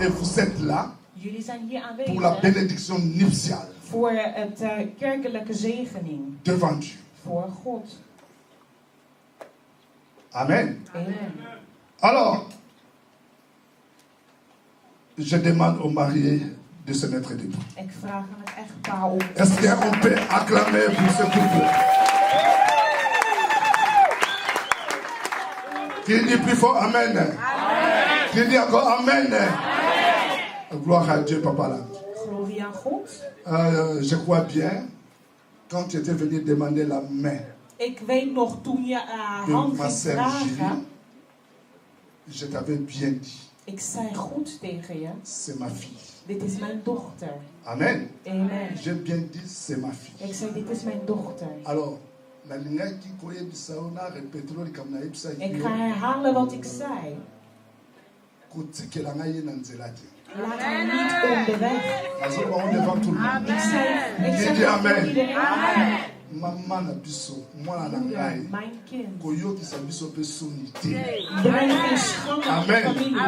Et vous êtes là Jullie zijn hier pour la aanwezig bénédiction nuptiale voor het kerkelijke zegening. devant Dieu. Voor God. Amen. Amen. Alors, je demande aux mariés de se mettre debout. Ik vraag aan het echtpaar om. Est-ce qu'on peut acclamer pour ce couple? Qui dit plus fort Amen? Amen. Qui dit encore Amen? Amen. Gloire à Dieu, papa là. Glorie aan God. Je crois bien, quand tu étais venu demander la main Ik weet nog toen je de hand ma ging sœur vragen. Julie, je t'avais bien dit, Ik zei goed tegen je. c'est ma fille. Dit is mijn dochter. Amen. Amen. J'ai bien dit, c'est ma fille. Ik zei dit is mijn dochter. Alors, la ligne qui connaît Bissau, na répétera le kamna ipsa. Ik ga herhalen wat ik zei. Kotike la ngaye na nzelati. Laat me niet onderweg. Azo ba on devant tout le monde. Ik zei Dis amen. voor iedereen. Amen. Mama na biso, mwana na Moeder, ngai. mijn kind. Koyokisa biso pe soni te. Breng geen schande aan de Amen. familie.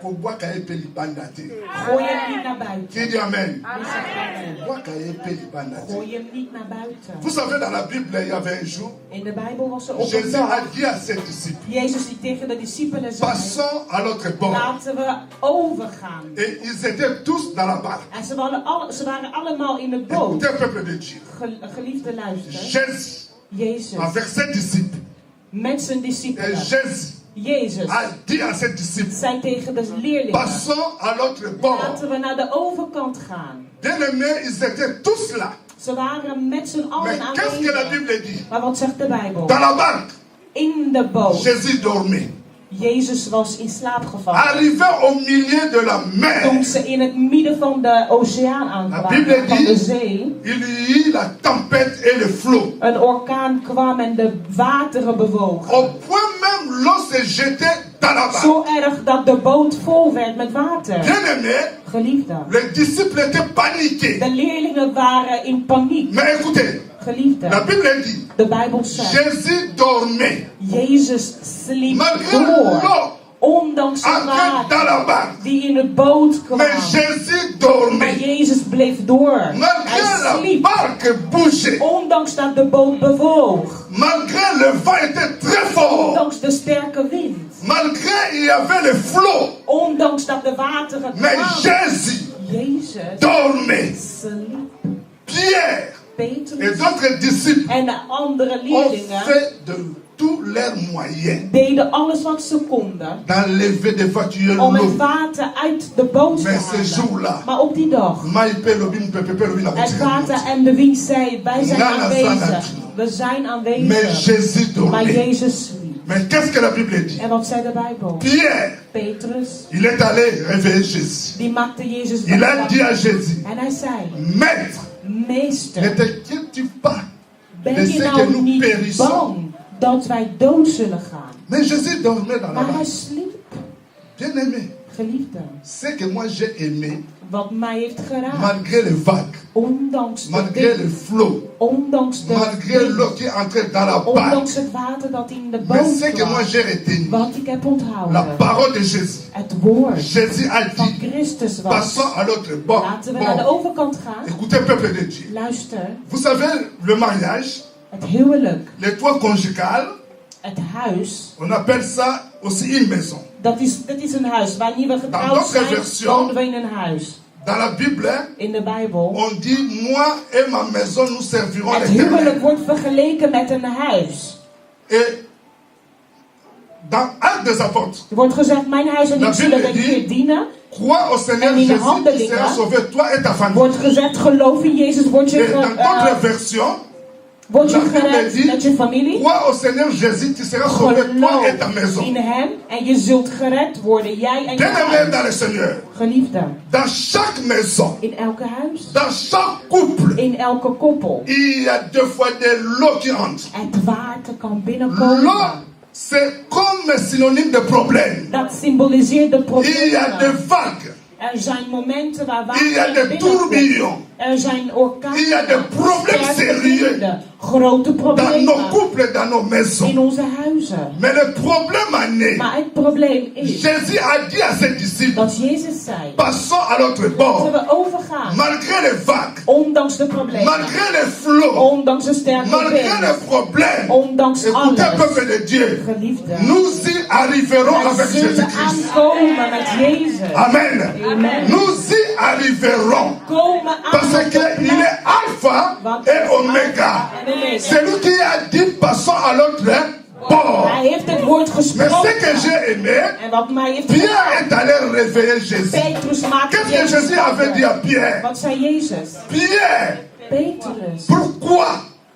Kobwaka ye pe libanda te. Gooi hem niet naar buiten. Qui dit amen? Wie zegt amen? Kobwaka ye pe libanda te. Gooi hem niet naar buiten. Vous savez, dans la Bible, il y avait un jour, In de Bijbel was er op een Jésus a dag. dit à ses disciples, Jezus die tegen de discipelen zei. passons à l'autre bord. Laten we overgaan. Et ils étaient tous dans la barque. En ze waren allemaal in de boot. Écoutez, peuple de Dieu. Geliefde luister. Jésus, Jezus. avec ses disciples, Met zijn et discipelen. Jésus Jezus. a dit à ses disciples, Zei tegen de leerlingen. passons à l'autre bord. Laten we naar de overkant gaan. Bien-aimés, ils étaient tous là. Ze waren met z'n Mais allen qu'est-ce que la aanwezig. Bible dit? Maar wat zegt de Bijbel? Dans la barque, In de boot. Jésus dormait. Jezus was in slaap gevallen. Arrivé au milieu de la mer, Toen ze in het midden van de oceaan la aankwamen, Bible van de dit, zee, il y eut la tempête et le flot. een orkaan kwam en de wateren bewogen. Au point même l'eau se jetait dans la barque. Zo erg dat de boot vol werd met water. Bien-aimés, Geliefden. les disciples étaient paniqués. De leerlingen waren in paniek. Mais écoutez, la Geliefden. Bible dit, De Bijbel zegt, Jésus dormait. Jezus sliep Malgré door. l'eau Ondanks de entrée dans water la barque. die in de boot Mais kwamen. Jésus Maar dormait. Jezus bleef door. Malgré Hij la sliep. barque bougeait. Ondanks dat de boot bewoog. Malgré le vent était très fort. Ondanks de sterke wind. Malgré il y avait le flot. Ondanks dat de wateren Mais kwamen. Jésus Jezus dormait. sliep. Pierre et Petrus d'autres disciples en de andere ont leerlingen fait de tous leurs moyens deden alles wat ze konden d'enlever des voitures om het l'eau. water uit de boot te Mais ce halen. jour-là, Maar op die dag, Maïpe Lobim Pepe Lobim het water en de wind zei, wij zijn Nana aanwezig. Sanat. We zijn Mais aanwezig. Jésus Maar dormait. Jezus sliep. Mais qu'est-ce que la Bible dit? En wat zei de Bijbel? Pierre, Petrus, il est allé réveiller Jésus. die maakte Jezus Il a wakker. dit à Jésus, En hij zei, Maître, ne meester, t'inquiète pas de ben je ce que nou nous niet périssons. bang dat wij dood zullen gaan? Mais Jésus dormait dans la Maar hij barque. sliep. Bien-aimé, Geliefden, ce que moi j'ai aimé, wat mij heeft geraakt, malgré les vagues, ondanks de malgré le wind, flot, ondanks de malgré wind, l'eau qui entrait dans la barque, ondanks het water dat in de mais boot ce que moi kwam, j'ai retenu, wat ik heb la onthouden, parole de Jésus. het woord Jésus a van dit, Christus was. passons à l'autre bord. Laten we naar de Bon, overkant gaan. écoutez, peuple de Dieu. Luister, Vous savez, le mariage, het huwelijk, les toits conjugales, het huis, on appelle ça aussi une maison. dat is een huis. Wanneer we getrouwd d'autres zijn, versions, wonen we in een huis. Dans la Bible, In de Bijbel. on dit, moi et ma maison, nous servirons Het l'Éternel. huwelijk wordt vergeleken met een huis. Et dans Actes des Apôtres, Er wordt gezegd, mijn huis en La ik zullen Bible de Heer dienen. crois au Seigneur En in de Jésus, tu handelingen seras sauvé, toi et ta famille. Wordt gezegd, geloof in Jezus, word je, Et dans d'autres versions, word je La Bible gered dit, met je familie. crois au Seigneur Jésus, tu seras sauvé, toi et ta Geloof maison. in hem en je zult gered worden, jij en je Bien-aimés huis. dans le Seigneur, Geliefden, dans chaque maison, in elke huis, dans chaque couple, in elke koppel, il y a deux fois de l'eau qui entre. het water kan binnenkomen. L'eau, c'est comme synonyme de problème. Dat symboliseert de Il y a des problemen. vagues. Er zijn momenten waar Il y a water des binnenkomt. tourbillons. Er zijn orkanen. Il y a des problèmes sterke sérieux winden, grote dans nos problemen couples, dans nos in maisons. onze huizen. Mais le problème en est, Maar het probleem is Jésus a dit à ses disciples, dat Jezus zei, passons à l'autre laten bord. we overgaan. Malgré les vagues, Ondanks de problemen. malgré les flots, Ondanks de sterke malgré les wind. problèmes. Ondanks Écoutez, alles. peuple de Dieu, Geliefde. nous y arriverons Wij avec zullen Jésus-Christ. aankomen met Jezus. Amen. Amen. Nous y arriverons. Komen aan Parce op de qu'il plek. est alpha Want et oméga. en omega. C'est lui qui a dit passons à l'autre bord. Hij heeft het woord Mais ce que gesproken. j'ai aimé, En wat mij heeft Pierre gedaan. est allé réveiller Jésus. Petrus maakte Qu'est-ce que Jésus avait dit à Pierre? Wat zei Jezus? Pierre, Petrus, pourquoi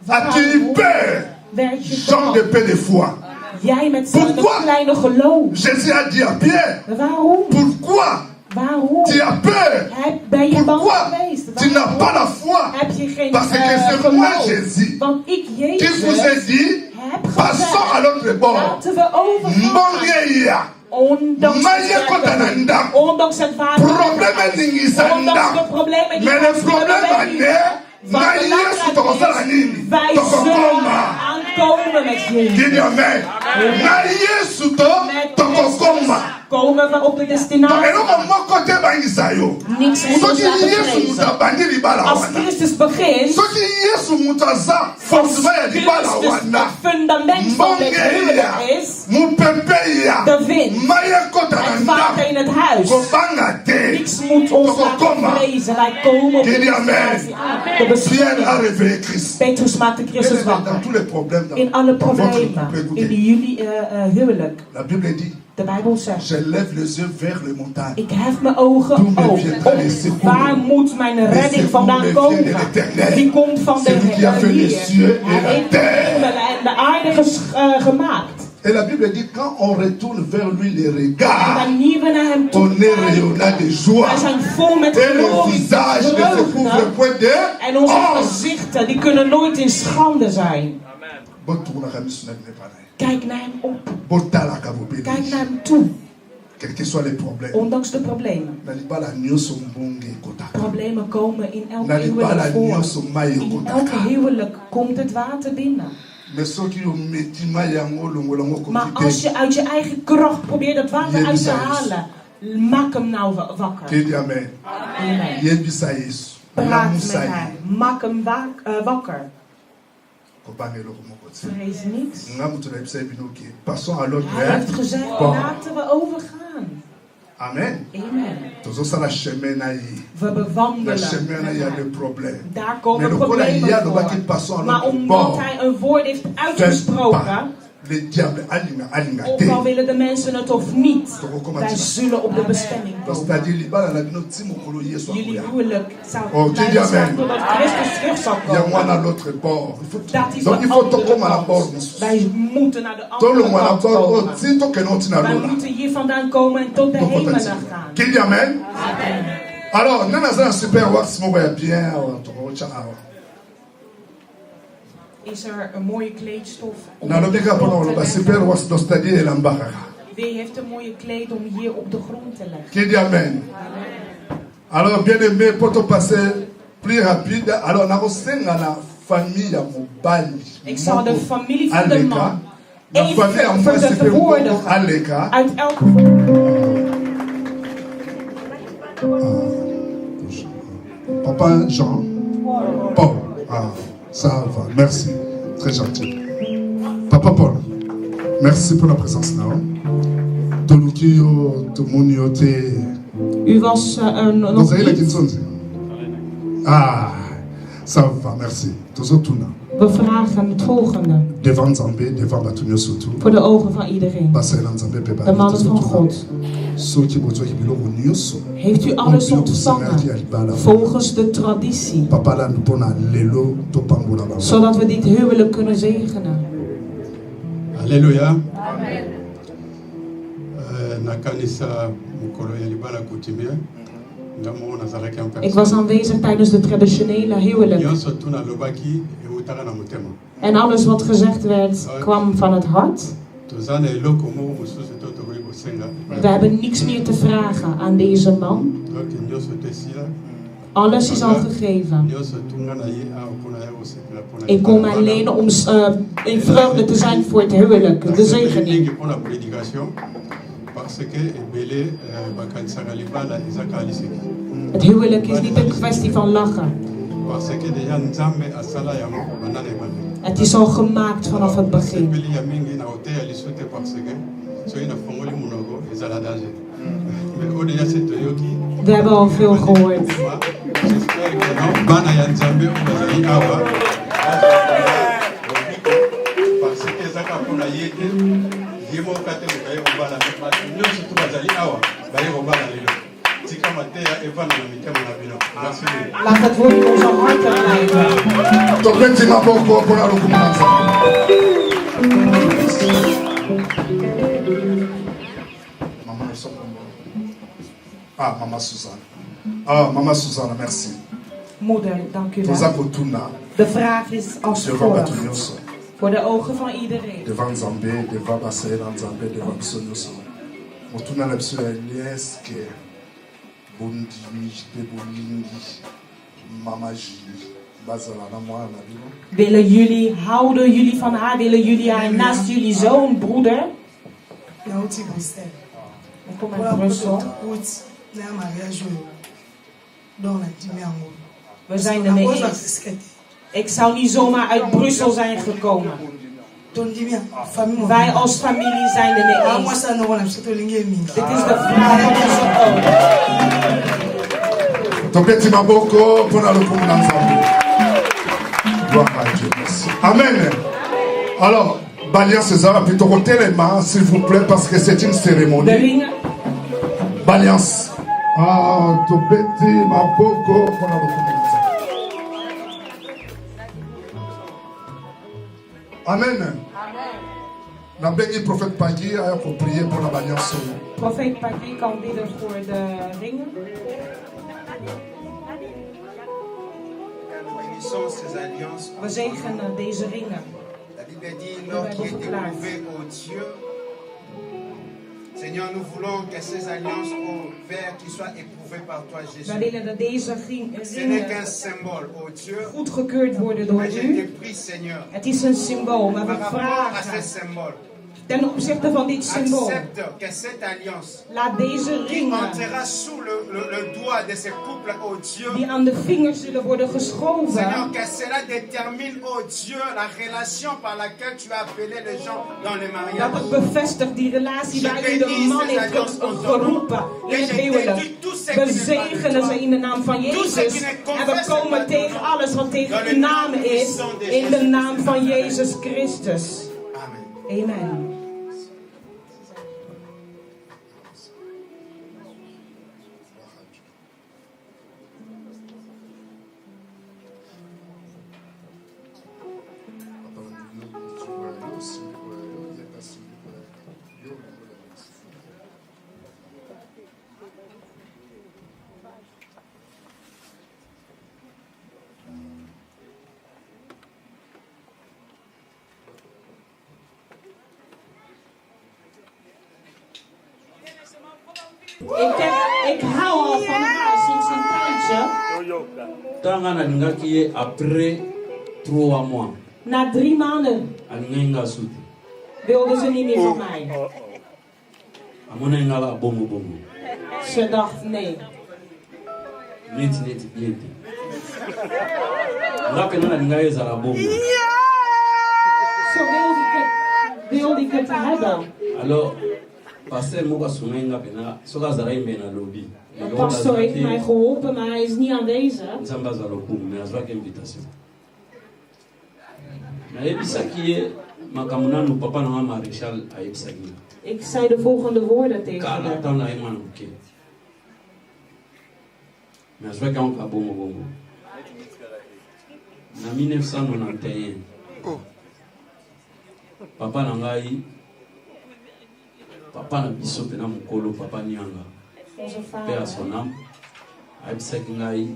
as-tu eu peur? werd je Jean de bang? peu de foi. Jij met zo'n Pourquoi? kleine geloof. Jésus a dit à Pierre, Waarom? pourquoi Waarom? tu as peur? Ben je bang Pourquoi geweest? tu n'as pas la foi? Heb je geen Parce que c'est moi, geloof? Jésus, Want ik, qui vous ai Jezus, dit, heb passons à gezegd, l'autre bord. laten we overgaan. Mbongeya, Ondanks Maye het kota na sterke ndako. wind, ondanks het water, problème ningisa ondanks de ndako. problemen die Mais wij le problème zullen ane, weten. na Wat Yesu belangrijk tokosala is, nini? wij zullen Tokokoma. aankomen met Jezus. Kini amen. Na Yesu Met tokokoma. komen we op de Donc destinatie. eloko moko te bangisa yo. Niks moet ons Soki laten Yesu mutu vrezen. abandi libala Als wana. Christus begint, Soki Yesu mutu aza fondement ya libala Christus wana. het fundament van dit huwelijk Mbongeya, is, mupepeya, de wind, maye kota na het ndako. water in het huis. Kobanga te. Niks moet ons laten vrezen. Wij komen op de Kini amen. destinatie aan. De Pierre a bestemming. réveillé Christ. Petrus maakte Christus Dans wakker. tous les problèmes, In alle dans votre problemen. couple, In écoutez. jullie huwelijk. La Bible dit, De Bijbel zegt. je lève les yeux vers les montagnes. Ik hef mijn ogen Toen op. viendra les secours. Waar moet mijn redding secours vandaan les komen? viennent de l'Éternel. Die komt van de C'est lui qui a fait les cieux et Hij la heeft de terre. hemel en de aarde gemaakt. Et la Bible dit, quand on retourne vers lui les En regards, wanneer we naar hem toe on est rayonnant de joie. wij zijn vol met Et le glorie, visage ne se couvre vreugde. point de En onze honte. gezichten die kunnen nooit in schande zijn. Botournaka misuna ne panai. Kijk naar hem op. Botalaka bobeli. Kijk naar hem toe. Quels que soient les problèmes. Ondanks de problemen. Na libala nyonso mbonge ekotaka. Problemen komen in elk Na libala huwelijk nyonso voor. mai In elk ekotaka. huwelijk komt het water binnen. Mais soki ometima yango longola ngo Maar komite. als je uit je eigen kracht probeert dat water uit te halen, maak hem nou wakker. Kedi amen. Amen. Yebisa Yesu. Praat Lamusa met ye. haar. Maak hem wakker. Kobanga eloko moko te. Vrees niks. Nga mutu na yebisa ye bino ke. Passons à l'autre. Hij heeft gezegd, Bon. laten we overgaan. Amen. Amen. Tozosala chemin na ye. We Na bewandelen. chemin na ye ya de problème. Daar Mais komen lokola ye problemen alobaki voor. passons à Maar l'autre omdat bord. hij een woord heeft Fais uitgesproken, pas. Le diable alinga ook al te. willen de mensen het of niet, wij zullen op de bestemming Donc komen. c'est-à-dire libala na bino ti mokolo Yesu Jullie akoya. huwelijk zou Oh, blijven dis zijn amen. totdat Christus terug zal Ya komen. mwana à l'autre bord. Dat is Donc il de faut andere tokoma na kant. bord mosusu. Wij moeten naar de andere Tolongwa na kant bord komen. oti tokende oti na Wij lola. moeten hier vandaan komen en tot de hemelen gaan. Kedi amen. Alors, nana za na super wax moko ya bien tokocha awa. Is er een mooie kleedstof om Na op de lobika pona grond te oloba leggen? super wax do c'est-à-dire elambaka. Wie heeft een mooie kleed om hier op de grond te leggen? Kedi amen. Alors bien aimé poto passer plus rapide. Alors nakosenga na famille ya mobali. Ik zal de moko familie van de aleka. man Na even famille ya mwasi pe moko vertegenwoordigen. aleka. Uit elke Papa Jean. Paul. Ah, ça va. Merci. Très gentil. Papa Paul. Merci pour la présence là. Tolukio, Tomonio, te. U was Vous nog avez la niet. question? Ah, ça va. Merci. Tozotuna. We vragen het volgende. Devant Zambé, devant Batunio surtout. Voor de ogen van iedereen. Basailan Zambé, Peba. De mannen van God. Soki bozoki biloko nyonso. Heeft u alles ontvangen volgens de traditie, Papa la mpona lelo topambola bango. zodat we dit huwelijk kunnen zegenen? Alléluia. Nakanisa mukolo ya libala kutimia. Ndamo nazalaki en Ik was aanwezig tijdens de traditionele huwelijk. Nyonso tuna lobaki eutaka na motema. En alles wat gezegd werd kwam van het hart. tozana eloko moko mosusu to tokoki kosenga. We hebben niks meer te vragen aan deze man. Donc nyonso tesila. Alles is al gegeven. Nyonso tunga na ye awa mpona ya kosekela mpona. Ik kom alleen om in vreugde te zijn voor het huwelijk, de zegening. Mpona prédication parce que ebele bakanisaka libala ezaka liseki. Het huwelijk is niet een kwestie van lachen. Parce que déjà Nzambe asala yango bandana ebande. Het is al gemaakt vanaf het begin. Sepeli ya mingi na hotel ya lisote parce que soki na fongoli monoko ezala danger. Mais oyo déjà c'est toyoki. We hebben al veel gehoord. J'espère que non bana ya Nzambe oyo bazali awa. Parce que ezaka mpona ye te ye moko kate kokaye kobala bato nyonso to bazali awa baye kobala lelo. Laat het woord in onze harten blijven. Donc, maintenant, pourquoi pour la recommandation? Maman, Maman Suzanne. Ah, Maman Suzanne, merci. Moeder, dank u wel. De vraag is als volgt. Voor de ogen van iedereen. Devant Nzambe, devant Basaï, Nzambe, devant Sonoso. Motuna lepsu est que willen jullie, houden jullie van haar, willen jullie haar naast jullie zoon, broeder? Ik kom uit Brussel. We zijn er mee eens. Ik zou niet zomaar uit Brussel zijn gekomen. Wij als familie zijn er mee eens. Dit is de vraag van onze oom. Amen. Alors, Baliance César, plutôt côté les mains, s'il vous plaît, parce que c'est une cérémonie. Baliance. Ah, Topeti Maboko pour la recommandation. Amen. Dan ben je profeet Pagui pour prier pour la alliance. Profeet Pagui kan bidden voor de ringen. We zegenen deze ringen. La Bible dit, l'homme qui est éprouvé au Dieu. Seigneur, nous voulons que ces alliances au Père qui soient éprouvées par toi, Jésus. Wij willen dat deze Ce n'est qu'un symbole, oh Dieu. Goedgekeurd worden door Mais je te u. prie, Seigneur. Het is een symbool, maar we Par rapport à ce vragen symbole. ten opzichte van dit symbool. Accepte que cette alliance Laat deze qui ringen entrera sous le doigt de ce couple, oh Dieu. die aan de vingers zullen worden Seigneur, geschoven. que cela détermine, oh Dieu, la relation par laquelle tu as appelé les gens dans le Dat mariage. het bevestigt die relatie waarin de man heeft geroepen in het huwelijk. We zegenen ze in de naam van Jezus. En we komen tegen alles wat tegen uw naam is. In de naam van Jezus Christus. Amen. Amen. Ik hou al van haar sinds een tijdje. Tanga nalingaki ye après 3 mois. Na 3 maanden Alingai nga suti. wilde ze niet meer van mij. Amona nga bongo bongo. Ze dacht nee. Neti bien te. Nga pena nalinga ye zala bongo. Zo wilde ik het hebben. Alors pasteur moka sungai nga pena soka zala imbe na lobby. De pastor heeft mij geholpen, maar hij is niet aanwezig. Nzamba zala okumu mais azwaki invitation. Nayebisaki ye makambo nanu papa nanga maréchal ayebisaki nga. Ik zei de volgende woorden tegen Kala hem. ntango naye mwana moke. Mais azwaki yango ka bongo bongo. Na 1991 papa na ngai papa na biso pena mokolo papa Nianga Onze pe ya vader. son âme ayebisaki ngai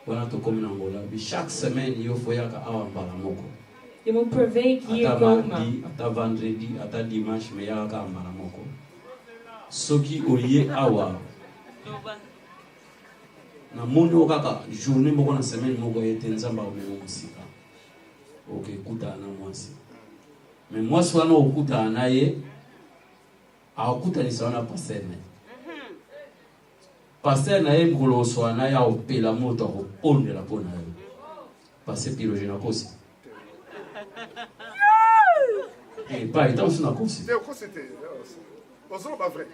wana tokomi na Angola bi chaque semaine yo foyaka awa mbala moko Je moet per week hier ata komen. mardi, ata vendredi, ata dimanche, me yaka mbala moko. Soki oye awa. Na moni okaka journée moko na semaine moko ete nzamba omemo musika. Ok, kuta na mwasi. Mais mwasi wana okuta na ye, akuta ni sawana pasteur na. Pasteur na ye mkolo swana ya opela moto akopondela pona yo. Pasteur Piroge na kosi. Eh, pas étant sur la kosi. C'était Ozo pas vrai.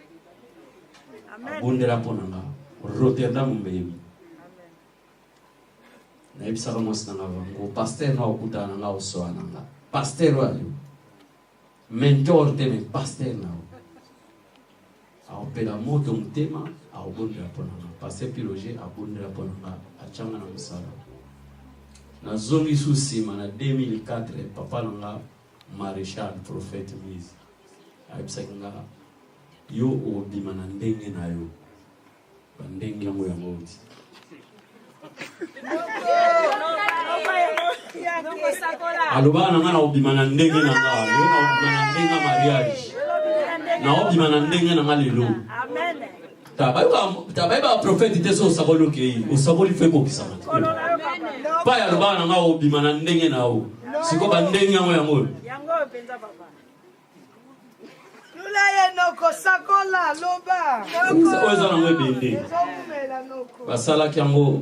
Abondela pona nga. Rotterdam mbebi. Na ebisaka mwasi na vango. Pasteur na okuta na nga oswana nga. Pasteur wali. Mentor te me pasteur na. Aopela moto mtema, aobondela pona nga. Pasteur Piroge abondela pona nga. Achanga na musala. Na zongi susima na 2004 papa nga Maréchal prophète mise. Aibisaka nga yo obima na ndenge na yo. Bandenge yango ya moti. Aloba na nga na obima na ndenge na nga. Yo na obima na ndenge na mariage. Na obima na ndenge na nga lelo. Amen. Tabayeba prophète te so sabolo ke o saboli fe ko kisama. Pa ya aloba na nga obima na ndenge na o. Siko ba ndenge yango ya moti. Yango penza papa. Lula ye noko sakola loba. Oza na ngwe bende. Basala kiango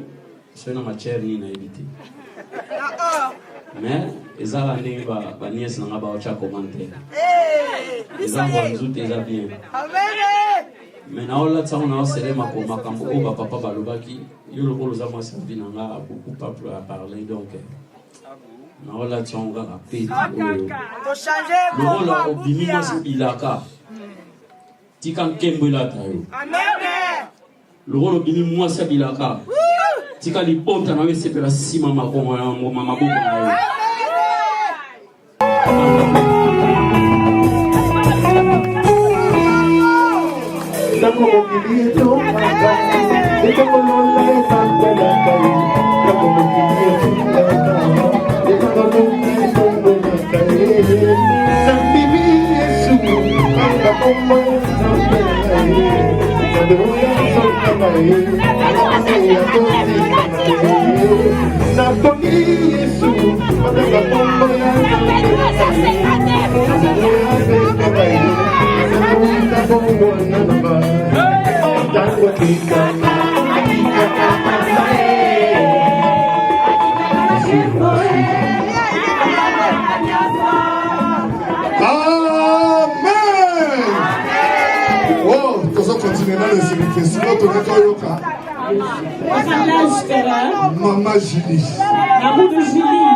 sona macher ni na ebiti. Mais ezala ndenge ba nièce na nga ba ocha commenter. Ezango nzute eza bien. Amen. Mais na ola tsango na selema ko makambo o ba papa balobaki yo lokolo za moi servi na nga a beaucoup pas à parler donc na ola tsango ga peti o. To changer ko la obimi mo ilaka. Tika nkembo ilaka yo. Amen. Lokolo bimi mo sabilaka. Tika lipota na wese pela sima makongo ya mama boko na yo. Maman Julie. Moeder Julie.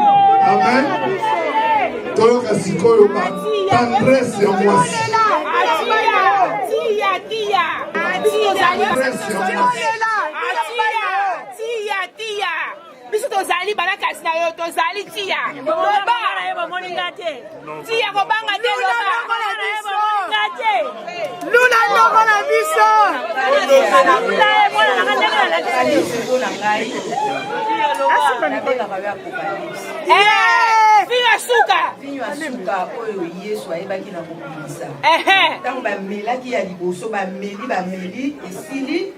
Amen. Toyoka sikoyo ba tendresse ya mwasi. Tia. Biso tozali bana kasi na yo tozali tia. Loba moninga te. Tia ko banga te loba. Luna ndoko na biso. Vinyo suka oyo Yesu ayebaki na kobimisa. Tango bamelaki ya liboso bameli esili.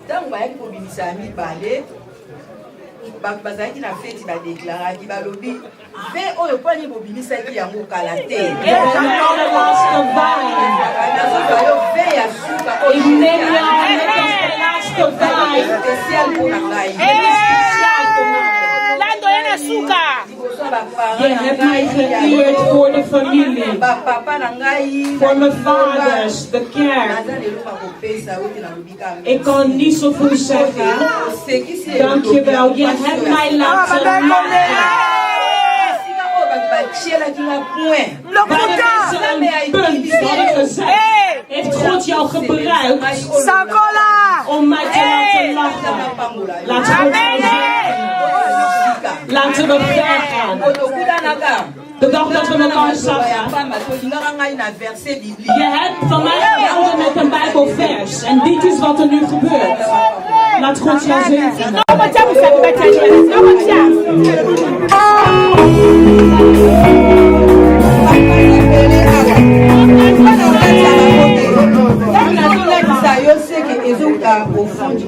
Tango bayaki kobimisa mibale bazalaki na feti badeklaraki balobi ve oyo pani bobimisaki yango kala te. Nazobayo ve ya suka oyo spesial mpona ngai. Lando ye na suka. Je hebt mij geëerd voor de familie, voor mijn vaders, de kerk. Ik kan niet zoveel zeggen. Dankjewel, je hebt mij laten maken. Waar is er een punt wat ik gezegd? Heeft God jou gebruikt om mij te laten lachen? Laat God jou zeggen. Laten we ver gaan. De dag dat we elkaar zagen. Je hebt van mij gehouden met een Bijbelvers. En dit is wat er nu gebeurt. Laat God jou zegenen.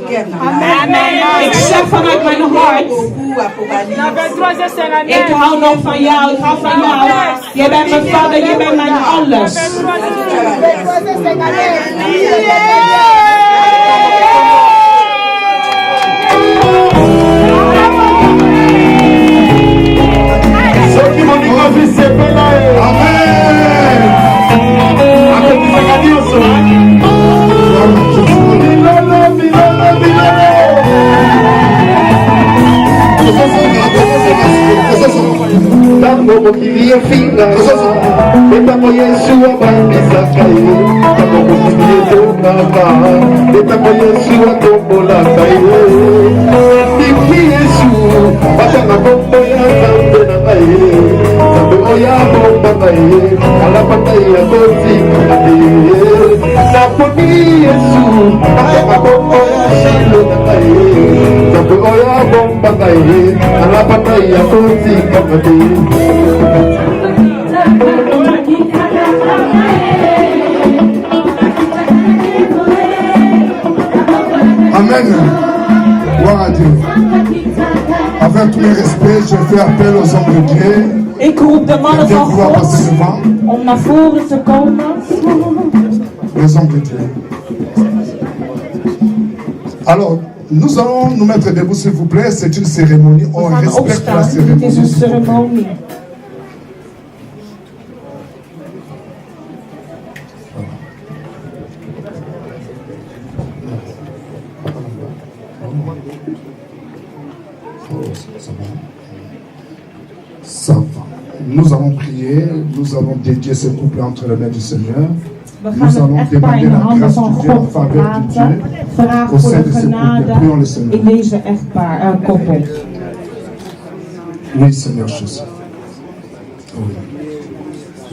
Ik zeg vanuit mijn hart. Ik hou nog van jou, ik hou van jou. Je bent mijn vader, je bent mijn alles. Tango mokili efinga etango Yesu abandisaka ye tango mokili etongaka etango Yesu atombolaka ye bimi Yesu batanga kombo ya Nzambe na ngai ye Nzambe oyo abombaka ye alapaka ye akotikala ye naponi Yesu batanga kombo ya Shilo na ngai ye Nzambe oyo abombaka ye alapaka ye akotikala ye. Amen. Gloire à Dieu. Avec tous les respects, je fais appel aux hommes de Dieu. Ik roep de mannen van God om naar voren te komen. Les hommes de Dieu. Alors, nous allons nous mettre debout, s'il vous plaît. C'est une cérémonie. On respecte la cérémonie. Het is een ceremonie. Ça va. Nous allons prier, nous allons dédier ce couple entre les mains du Seigneur. Nous allons demander la grâce du Dieu en faveur de Dieu au sein de ce couple. Prions le Seigneur. Oui, Seigneur Jésus.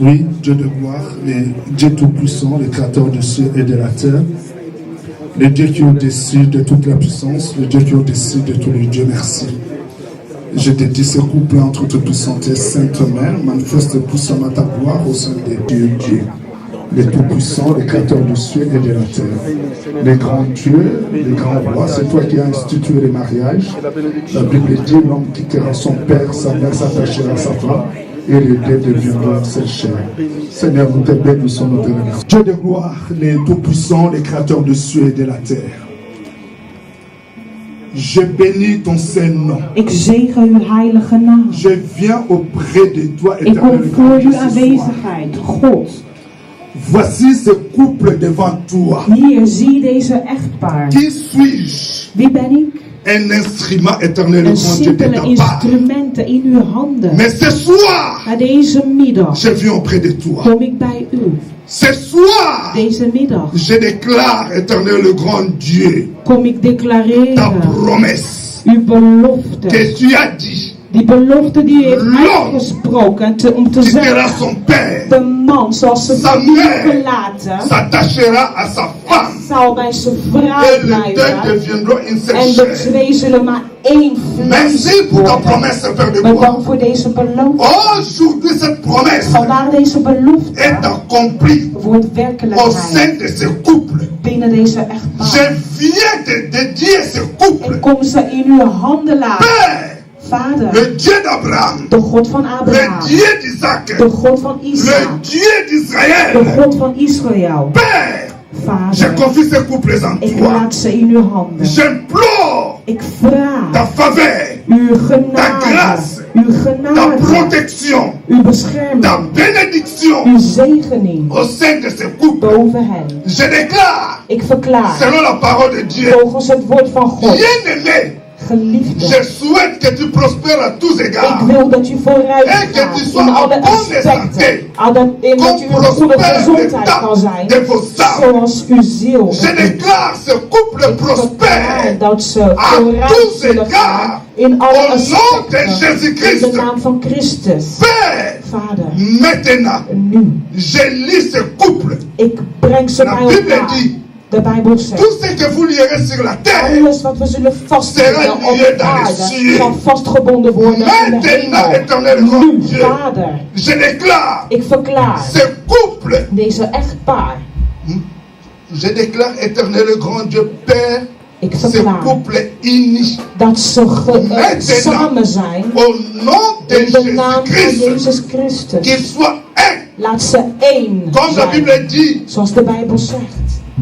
Oui, Dieu de gloire, le Dieu tout-puissant, le créateur du ciel et de la terre, le Dieu qui est au-dessus de toute la puissance, le Dieu qui est au-dessus de tous les dieux, merci. Je dédie ce couple entre toute puissante et sainte mère, manifeste puissamment ta gloire au sein des dieux, le tout-puissant, le créateur du ciel et de la terre. Les grands dieux, les grands rois, c'est toi qui as institué les mariages. La Bible dit, l'homme quittera son père, sa mère s'attachera à sa femme, et les deux deviendront ses chers. Seigneur, nous te bénissons, nous te remercions. Dieu de gloire, le tout-puissant, le créateur du ciel et de la terre. Je bénis ton Saint-Nom. Ik zegen uw heilige naam. Je viens auprès de toi, Ik kom voor uw aanwezigheid, God. Voici ce couple devant toi. Hier, zie deze echtpaar. Qui suis-je? Wie ben ik? Un instrument éternel, Een grand Dieu de simpele ta part. instrumenten in uw handen. Mais ce soir, Maar deze middag je viens auprès de toi. kom ik bij u. Ce soir, Deze middag je déclare, éternel, le grand Dieu, kom ik ta declareren promesse uw belofte. que tu as dit. Die belofte die u heeft uitgesproken om te Tu seras zeggen, son père. de man zal zijn Sa familie mère verlaten, s'attachera à sa femme. zal bij zijn vrouw Et les deux blijven deviendront une seule en de chair. twee zullen maar één vlees Merci pour ta worden. promesse, Père de Bedankt gloire. voor deze belofte. Aujourd'hui, cette promesse Vandaar deze belofte est accomplie wordt au werkelijkheid sein de ce couple. binnen deze echtpaar. Je viens te dédier ce couple. Ik kom ze in uw handen laten. Père, Vader, le Dieu d'Abraham, de God van le Abraham, Dieu d'Isaac, de God van le Isaac, Dieu de d'Israël. God van Israël. Père, je Vader, confie ces couples en ik toi. laat ze in uw handen. J'implore Ik vraag ta faveur, uw ta genade, grâce, uw ta genade, protection, uw ta bescherming, bénédiction uw zegening au sein de ce couple. boven hen. Je déclare, Ik verklaar, selon la parole de Dieu, volgens het woord van God, bien-aimé, geliefde, je souhaite que tu prospères à tous ik égards. wil dat u vooruit En que tu gaat sois in en alle bonne santé. aspecten. Dat u in Comme een goede prospère gezondheid l'état kan zijn, de vos âmes. zoals uw ziel. Je déclare ce couple Ik verklaar prospère dat ze à vooruit tous zullen gaan égards. in alle Au nom de aspecten. In Jésus-Christ. de naam van Christus. Père, Vader, maintenant, nu, je lis ce couple. ik breng ze La bij Bible elkaar. dit, De Bijbel zegt, tout ce que vous lierez sur la terre alles wat we zullen vastleggen sera op lié de dans les aarde cieux. zal vastgebonden worden in de Maintenant, hemel. éternel grand Nu, Dieu, Vader, je déclare ik verklaar ce couple. deze echtpaar. Je déclare éternel grand Dieu, Père, Ik ce verklaar couple uni. dat ze samen zijn Au nom de in de naam van Jésus-Christ, Jezus Christus. qu'ils soient un. Laat ze één Comme la Bible zijn. dit, Zoals de Bijbel zegt.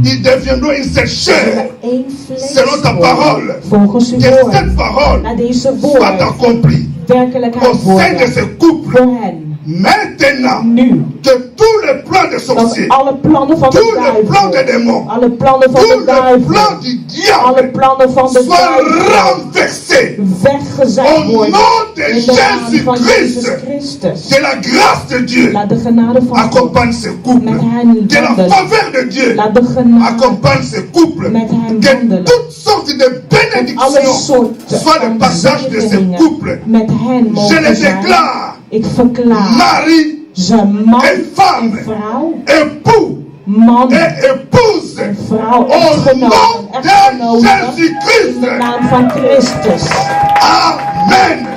ils deviendront une seule chair. Één vlees Selon ta worden. parole. Volgens uw Que woord. cette parole Laat deze soit woord accomplie au werkelijkheid sein de worden ce couple. voor hen. Maintenant, Nu. que tous les plans des Dat sorciers, alle plannen van tous de les plans des duivel, démons, alle plannen van tous de les duivel, plans du alle diable plannen van de soient duivel renversés weggezet au worden nom de in de naam van Jezus Jésus-Christ. Christus. Que la grâce de Dieu Laat de genade van God accompagne ce couple. met hen Que la wandelen. faveur de Dieu Laat de genade accompagne ce couple. met hen Que wandelen. toutes sortes de Alle bénédictions soorten soient le van passage de ce zegeningen couple. met hen Je mogen les zijn. déclare, Ik verklaar mari ze man et en femme, vrouw, époux man et épouse, en vrouw, au echtgenoten nom en de echtgenoten, in Jésus-Christ. de naam van Christus. Amen.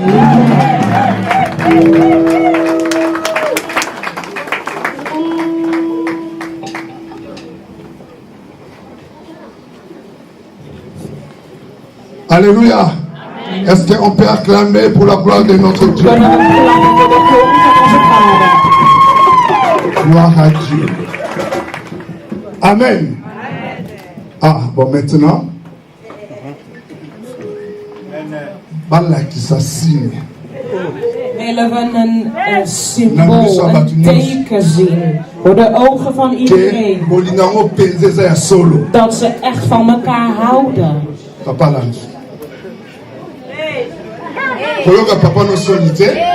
Alléluia. Est-ce qu'on peut acclamer pour la gloire de notre Dieu? Kunnen we klappen voor de koning van onze Vader. Gloire à Dieu. Amen. Ah, bon, maintenant. Bala qui s'assigne. Willen we een symbool, een teken zien voor de ogen van iedereen. Dat ze echt van elkaar houden. Papa Lange. Kologa papa no solite.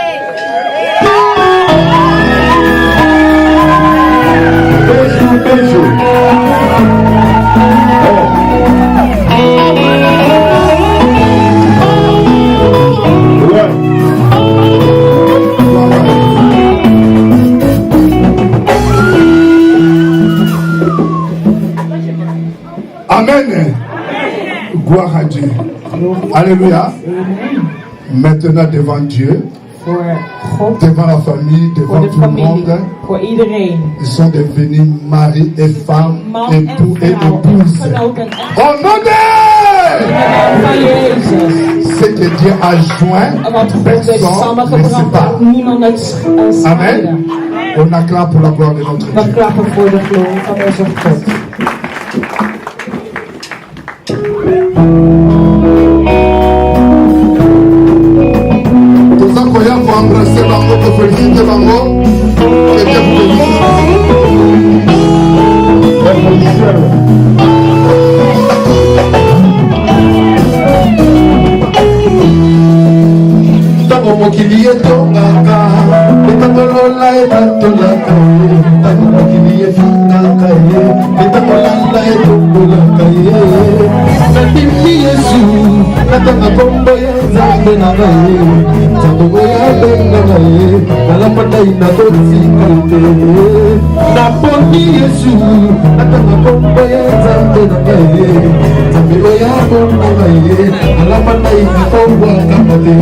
Amen. Gloire à Dieu. Alléluia. Maintenant devant Dieu, devant la famille, devant tout le monde, ils sont devenus mari et femme, époux et épouse. Au nom de ce que Dieu a joint, personne ne sépare. Amen. On acclame pour la gloire de notre Dieu. Pour embrasser Bango, pour féliciter Bango, que Dieu vous bénisse. Tango mokili etongaka, etangolola etatolaka ye, tango mokili efingaka ye, etangolala etongolaka ye. Natimi Yesu, natanga kombo ya Nzambe na ngai, Nzambe oyo abengaka ye, nalapata ina kotika te. Naponi Yesu, natanga kombo ya Nzambe na ngai, Nzambe oyo abengaka ye, nalapata ina kobwaka te.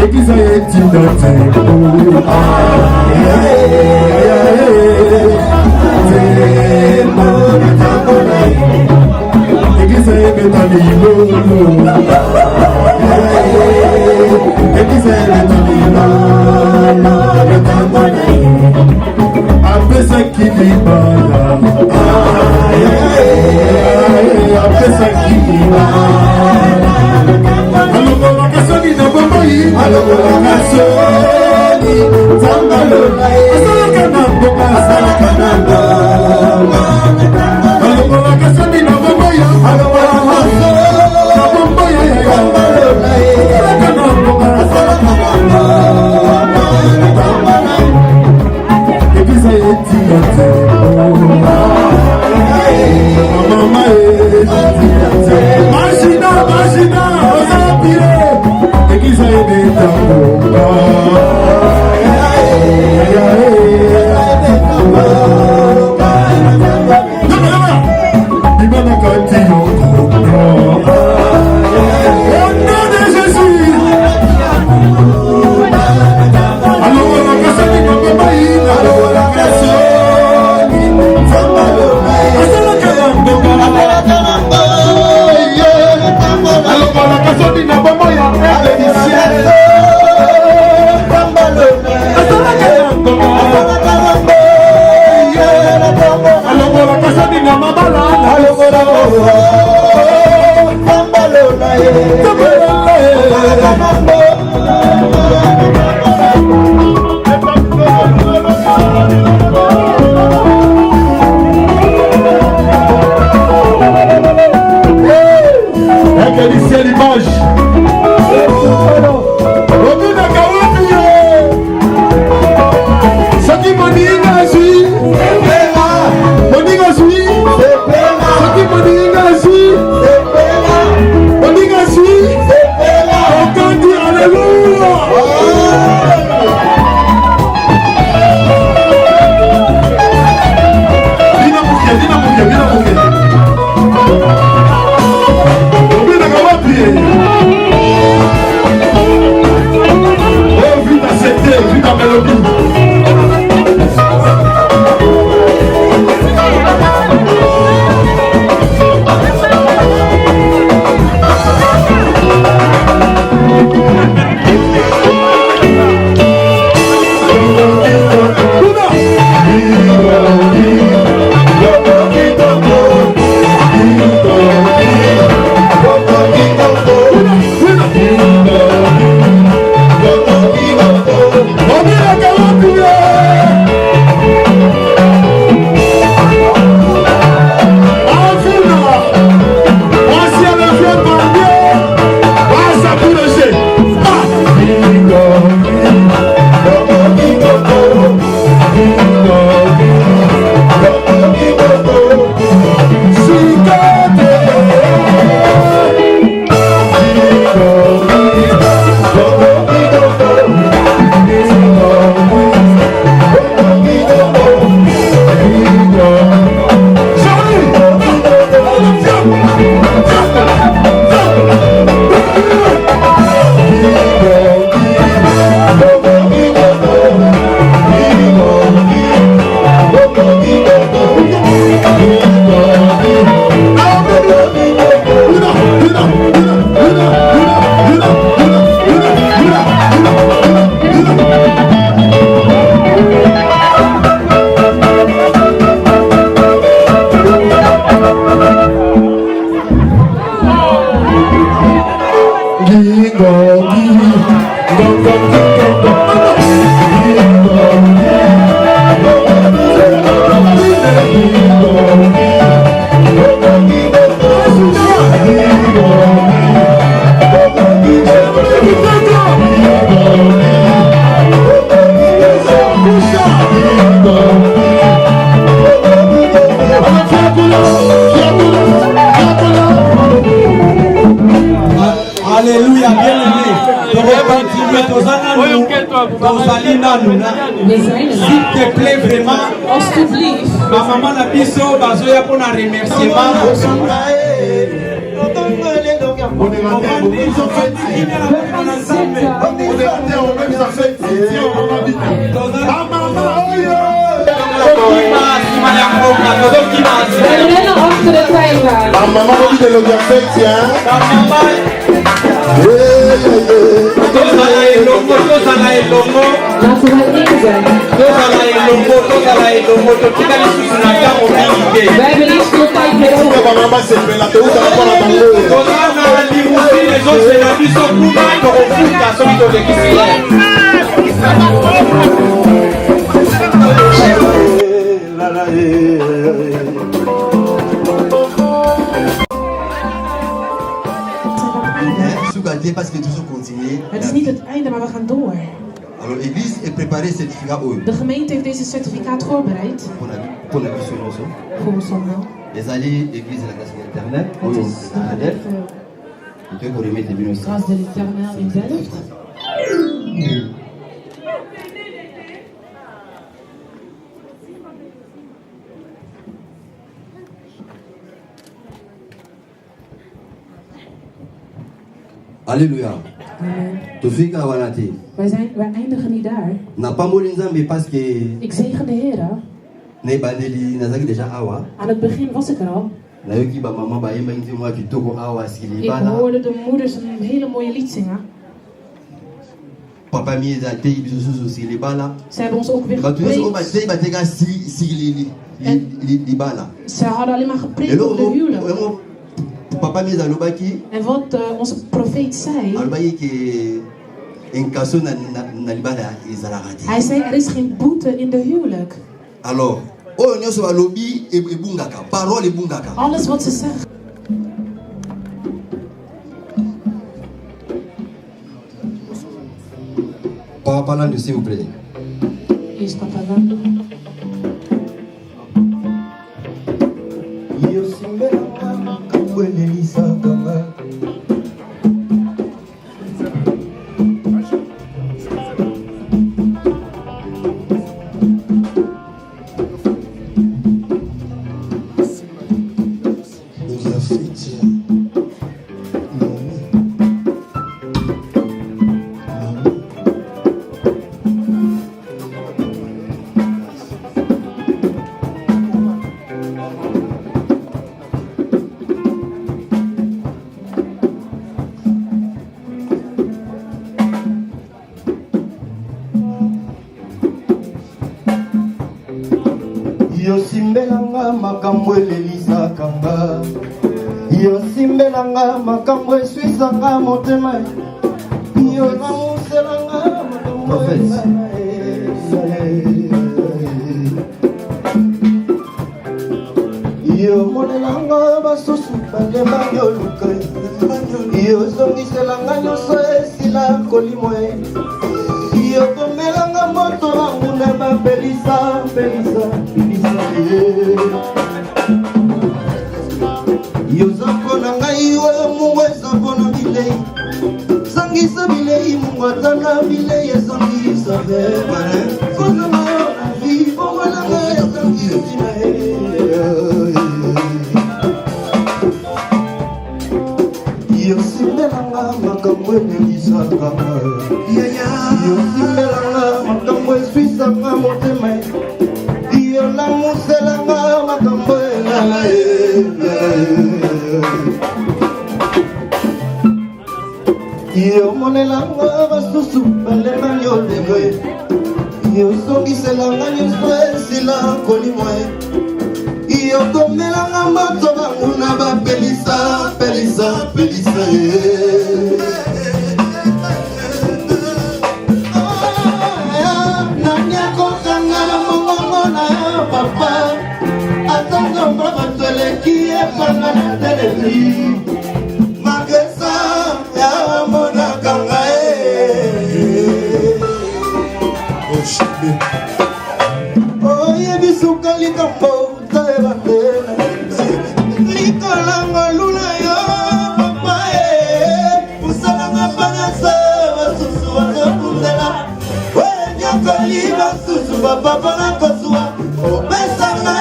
Eglise etinda tembo, Eglise ebeta libolo, Eglise ebeta libolo, apesaki libala, apesaki libala. Alongolaka soni na bomoi, alongolaka soni, Nzambalola ye, asalaka na mbonga, asalaka na mbonga. Alongolaka soni na bomoi, alongolaka soni na bomoi, Nzambalola ye, asalaka na mbonga, asalaka na mbonga. Eglise etinda tembo, mama etinda tembo. Mashina, mashina, osapire, Eglise ebeta mbonga. Bimana kati yoko, mécanicien l'image. Soki moninga zui, moninga zui, soki moninga zui, moninga zui, autant dire alléluia. Vina muke. Obina kawapi. Oh, vite accepter, vite à mélodie. Alléluia, bien-aimé. S'il te plaît vraiment, ma maman n'a pas besoin de remerciement. Parce que toujours continuer. Het is niet het einde, maar we gaan door. Alors, l'église est préparée certificat OE. De gemeente heeft deze certificaat voorbereid. Pour la mission aussi. Voor ons allemaal. Les alliés église de la grâce de l'Éternel. Et que vous remettez bien aussi. Grâce de l'Éternel in Delft. Alléluia. Amen. Wij eindigen niet daar. Ik zegen de Heer. Aan het begin was ik er al. Ik hoorde de moeders een hele mooie lied zingen. Ze hebben ons ook weer gepreekt. Ze hadden alleen maar gepreekt over de huwelijk. En wat onze profeet zei. Hij zei er is geen boete in de huwelijk. Alors, alles wat ze zeggen. Rapalande, s'il vous plaît. Eerst Rapalande. Yosimbelanga makambo elelisaka nga, yosimbelanga makambo eswisanga motema, yonamuselanga makambo yomonelanga basusu bandemba yoluka, yozongiselanga nyonso esila kolimo, yokomelanga moto wangu na bapelisa yozapo na ngai oyo mungu ezapo na bilei sangisa bilei mungu atana bilei esangisa kozanga yo na vi bongo na ngai esangisi na yosimbelanga makambo elelisaka yosimbelanga makambo eswisaka motema yolamuselanga makambo elala yomonelanga basusu balema yolemo yosongiselanga nyonso esila kolimo yokomelanga moto bangu na bapelisa nanyakokanga na mongongo na yo papa atangomba batoleki epanga na telemi makesa ya monakanga oyebisuka likambo utayebatela likolanga lula yo papa usalanga panasa basusu bazokundela wenyakoli basusu bapapa na kozwa opesanga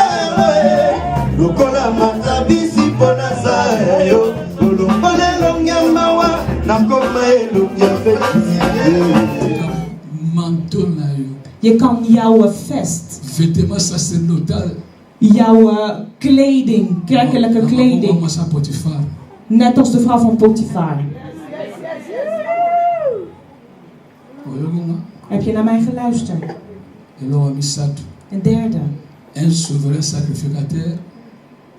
lokola matabisi mpona saya yo olombona elongiamawa nakoma elongia Je kan jouw vest, vêtements sacerdotal, jouw kleding, kerkelijke kleding, net als de vrouw van Potifar. Heb je naar mij geluisterd? Een derde. Un souverain sacrificateur.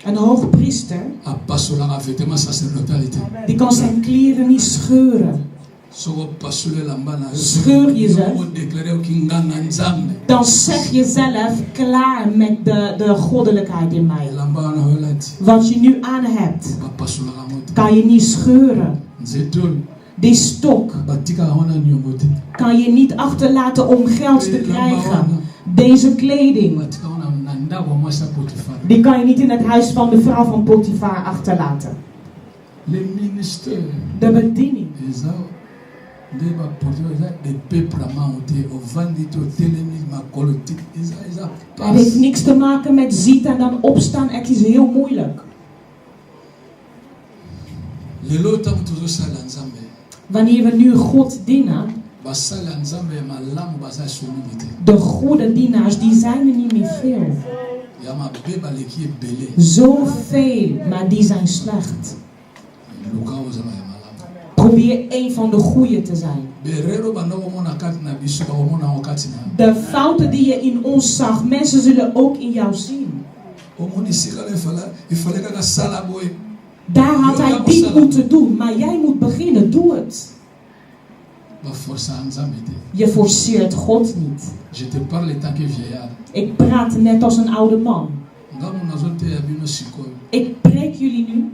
Een hoogpriester. Die kan zijn kleren niet scheuren. Scheur je ze, dan zeg je zelf klaar met de goddelijkheid in mij. Wat je nu aan hebt, kan je niet scheuren. Die stok kan je niet achterlaten om geld te krijgen. Deze kleding, die kan je niet in het huis van de vrouw van Potifar achterlaten. De bediening. Het heeft niks te maken met zitten en dan opstaan. Het is heel moeilijk. Wanneer we nu God dienen, de goede dienaars, die zijn er niet meer veel. Zoveel, maar die zijn slecht. Probeer een van de goeie te zijn. De fouten die je in ons zag, mensen zullen ook in jou zien. Daar had hij dit moeten doen, maar jij moet beginnen, doe het. Je forceert God niet. Ik praat net als een oude man. Ik preek jullie nu.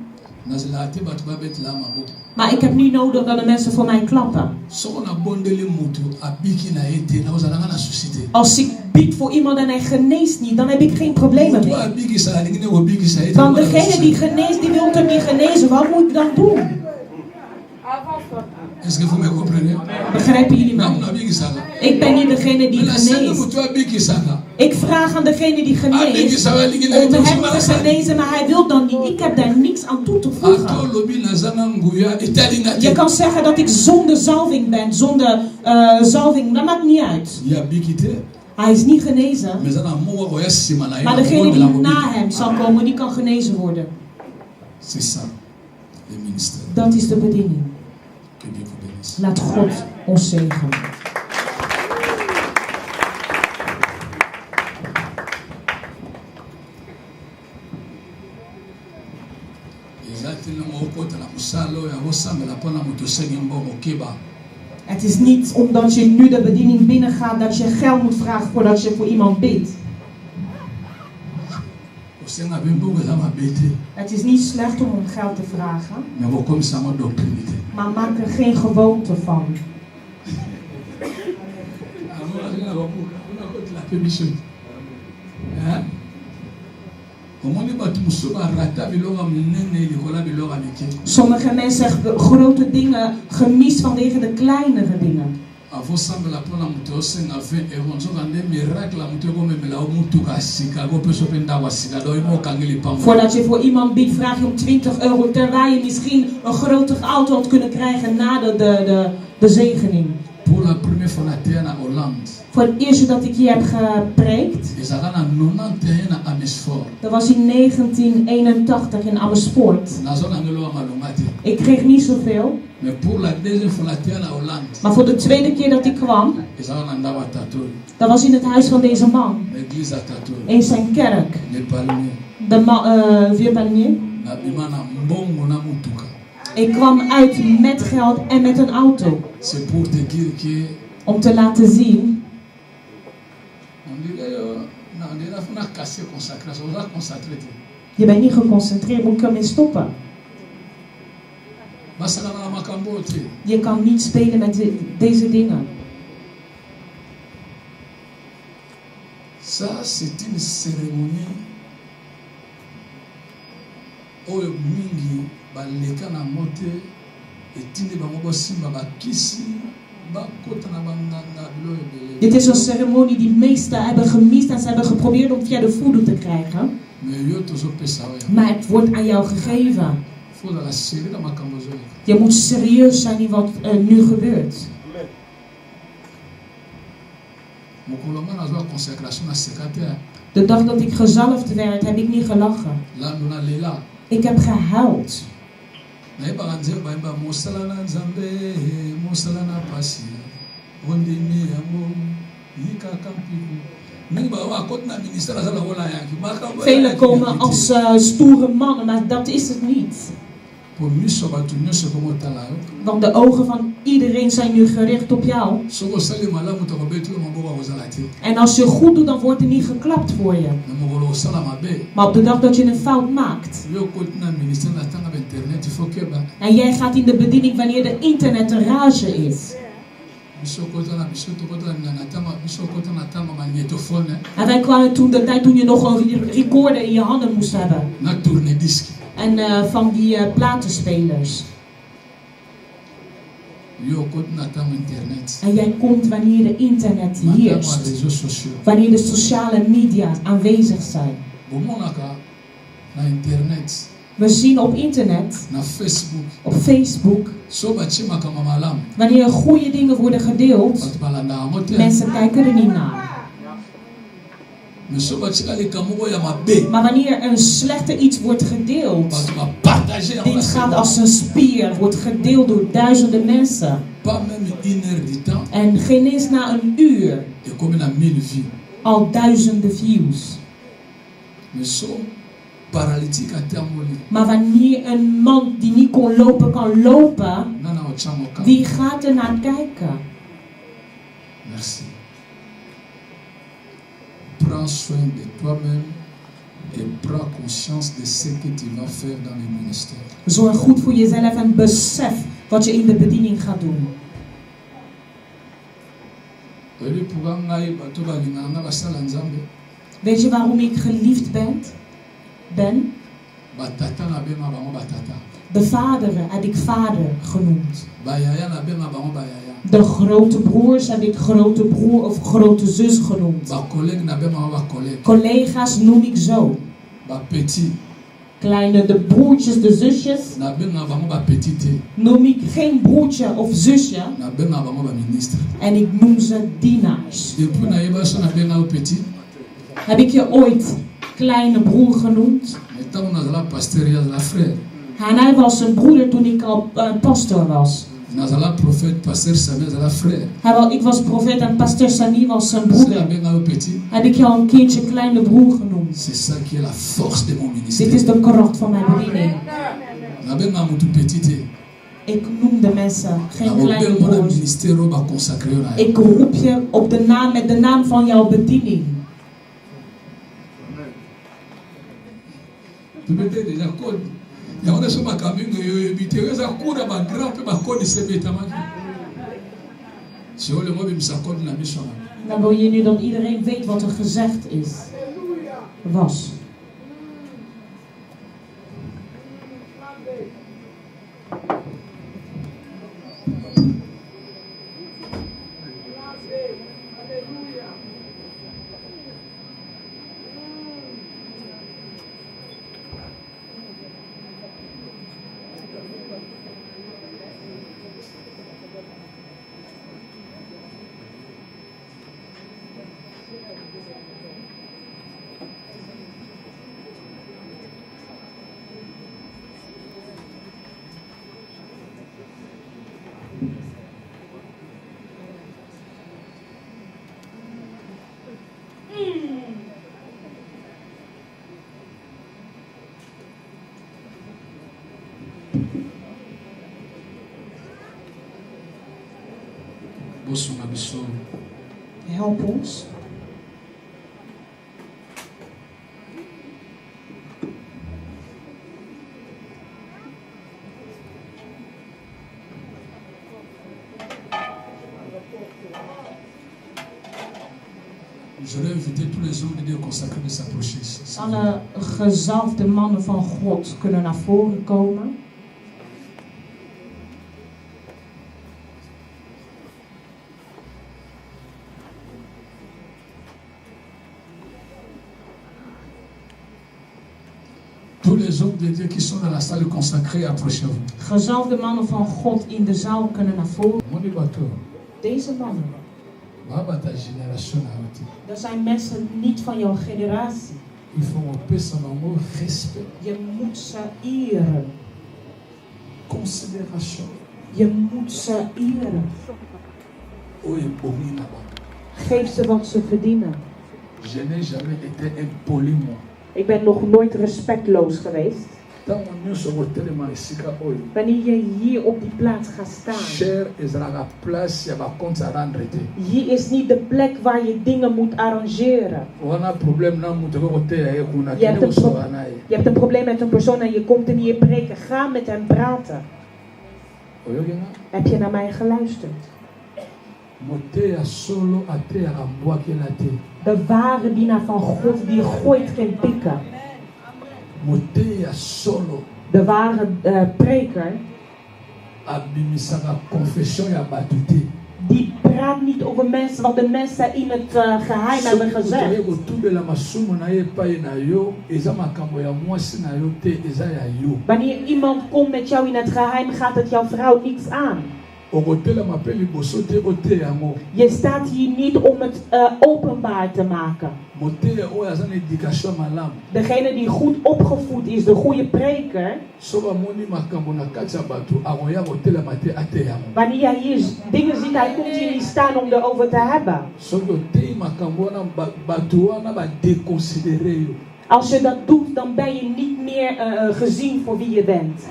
Maar ik heb niet nodig dat de mensen voor mij klappen. Als ik bid voor iemand en hij geneest niet, dan heb ik geen problemen mee. Want degene die geneest, die wil hem niet genezen. Wat moet ik dan doen? Begrijpen jullie mij? Ik ben niet degene die geneest. Ik vraag aan degene die geneest om hem te genezen, maar hij wil dan niet. Ik heb daar niks aan toe te voegen. Je kan zeggen dat ik zonder zalving ben, zonder zalving, dat maakt niet uit. Hij is niet genezen, maar degene die na hem zal komen, die kan genezen worden. Dat is de bediening. Laat God ons zegenen. Het is niet omdat je nu de bediening binnengaat dat je geld moet vragen voordat je voor iemand bidt. Het is niet slecht om geld te vragen, maar maak er geen gewoonte van. Sommige mensen hebben grote dingen gemist vanwege de kleinere dingen. Voordat je voor iemand biedt, vraag je om 20 euro, terwijl je misschien een grotere auto had kunnen krijgen na de zegening. Voor het eerste dat ik hier heb gepreekt, dat was in 1981 in Amersfoort. Ik kreeg niet zoveel. Maar voor de tweede keer dat ik kwam, dat was in het huis van deze man. In zijn kerk. De Vieux Palmier. Ik kwam uit met geld en met een auto. Om te laten zien. Je bent niet geconcentreerd, moet ik ermee stoppen. Je kan niet spelen met deze dingen. Ça, c'est une cérémonie. Oyo mingi baleka na mote etindi bango bosimba bakisi bakota na banganga bilo ebele. Dit is een ceremonie die meesten hebben gemist en ze hebben geprobeerd om via de voodoo te krijgen. Maar het wordt aan jou gegeven. Je moet serieus zijn in wat nu gebeurt. De dag dat ik gezalfd werd, heb ik niet gelachen. Ik heb gehuild. Velen komen als stoere mannen, maar dat is het niet. Want de ogen van iedereen zijn nu gericht op jou. En als je goed doet, dan wordt er niet geklapt voor je. Maar op de dag dat je een fout maakt. En jij gaat in de bediening wanneer de internet een rage is. En wij kwamen toen de tijd toen je nog een recorder in je handen moest hebben. En van die platenspelers. En jij komt wanneer de internet heerst. Wanneer de sociale media aanwezig zijn. We zien op internet, op Facebook, wanneer goede dingen worden gedeeld, mensen kijken er niet naar. Maar wanneer een slechte iets wordt gedeeld, dit gaat als een spier, wordt gedeeld door duizenden mensen. En geen eens na een uur, al duizenden views. Maar wanneer een man die niet kon lopen kan lopen, wie gaat er naar kijken? Merci. Prends soin de toi-même Et prends conscience de ce que tu vas faire dans le ministère. Zorg goed voor jezelf en besef wat je in de bediening gaat doen. Weet je waarom ik geliefd ben? De vaderen heb ik vader genoemd. De grote broers heb ik grote broer of grote zus genoemd. Collega's noem ik zo. Kleine, de broertjes, de zusjes, noem ik geen broertje of zusje. En ik noem ze dienaars. Heb ik je ooit kleine broer genoemd? En hij was een broeder toen ik al pastor was. Ik was profeet en pastor Sani was zijn broeder. Heb ik jou een keertje kleine broer genoemd. Dit is de kracht van mijn bediening. Ik noem de mensen geen kleine broers. Ik roep je op de naam met de naam van jouw bediening. Dan wil je nu dat iedereen weet wat er gezegd is. Was. Help ons. J'aurais invité tous les hommes de Dieu consacrés de s'approcher ici. Alle gezalfde mannen van God kunnen naar voren komen. Tous les hommes de Dieu qui sont dans la salle consacrée, approchez-vous. Gezalfde mannen van God in de zaal kunnen naar voren. Deze mannen. Dat zijn mensen niet van jouw generatie. Je moet ze eren. Je moet ze eren. Geef ze wat ze verdienen. Ik ben nog nooit respectloos geweest. Wanneer je hier op die plaats gaat staan. Hier is niet de plek waar je dingen moet arrangeren. Je hebt een probleem met een persoon en je komt hem hier preken. Ga met hem praten. Heb je naar mij geluisterd? De ware dienaar van God die gooit geen pikken. De ware preker die praat niet over mensen wat de mensen in het geheim hebben gezegd. Wanneer iemand komt met jou in het geheim, gaat het jouw vrouw niets aan. Je staat hier niet om het openbaar te maken. Degene die goed opgevoed is, de goede preker. Wanneer jij hier dingen ziet, hij komt hier niet staan om erover te hebben. Als je dat doet, dan ben je niet meer gezien voor wie je bent.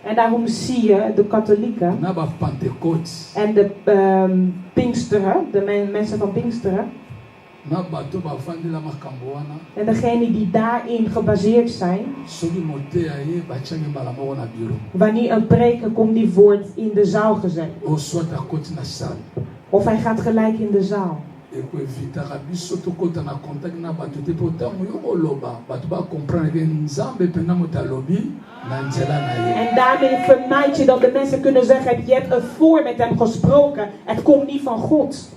En daarom zie je de katholieken en de Pinksteren, de mensen van Pinksteren. En degenen die daarin gebaseerd zijn, wanneer een preker komt, die wordt in de zaal gezet. Of hij gaat gelijk in de zaal. En daarmee vermijd je dat de mensen kunnen zeggen, je hebt ervoor met hem gesproken, het komt niet van God.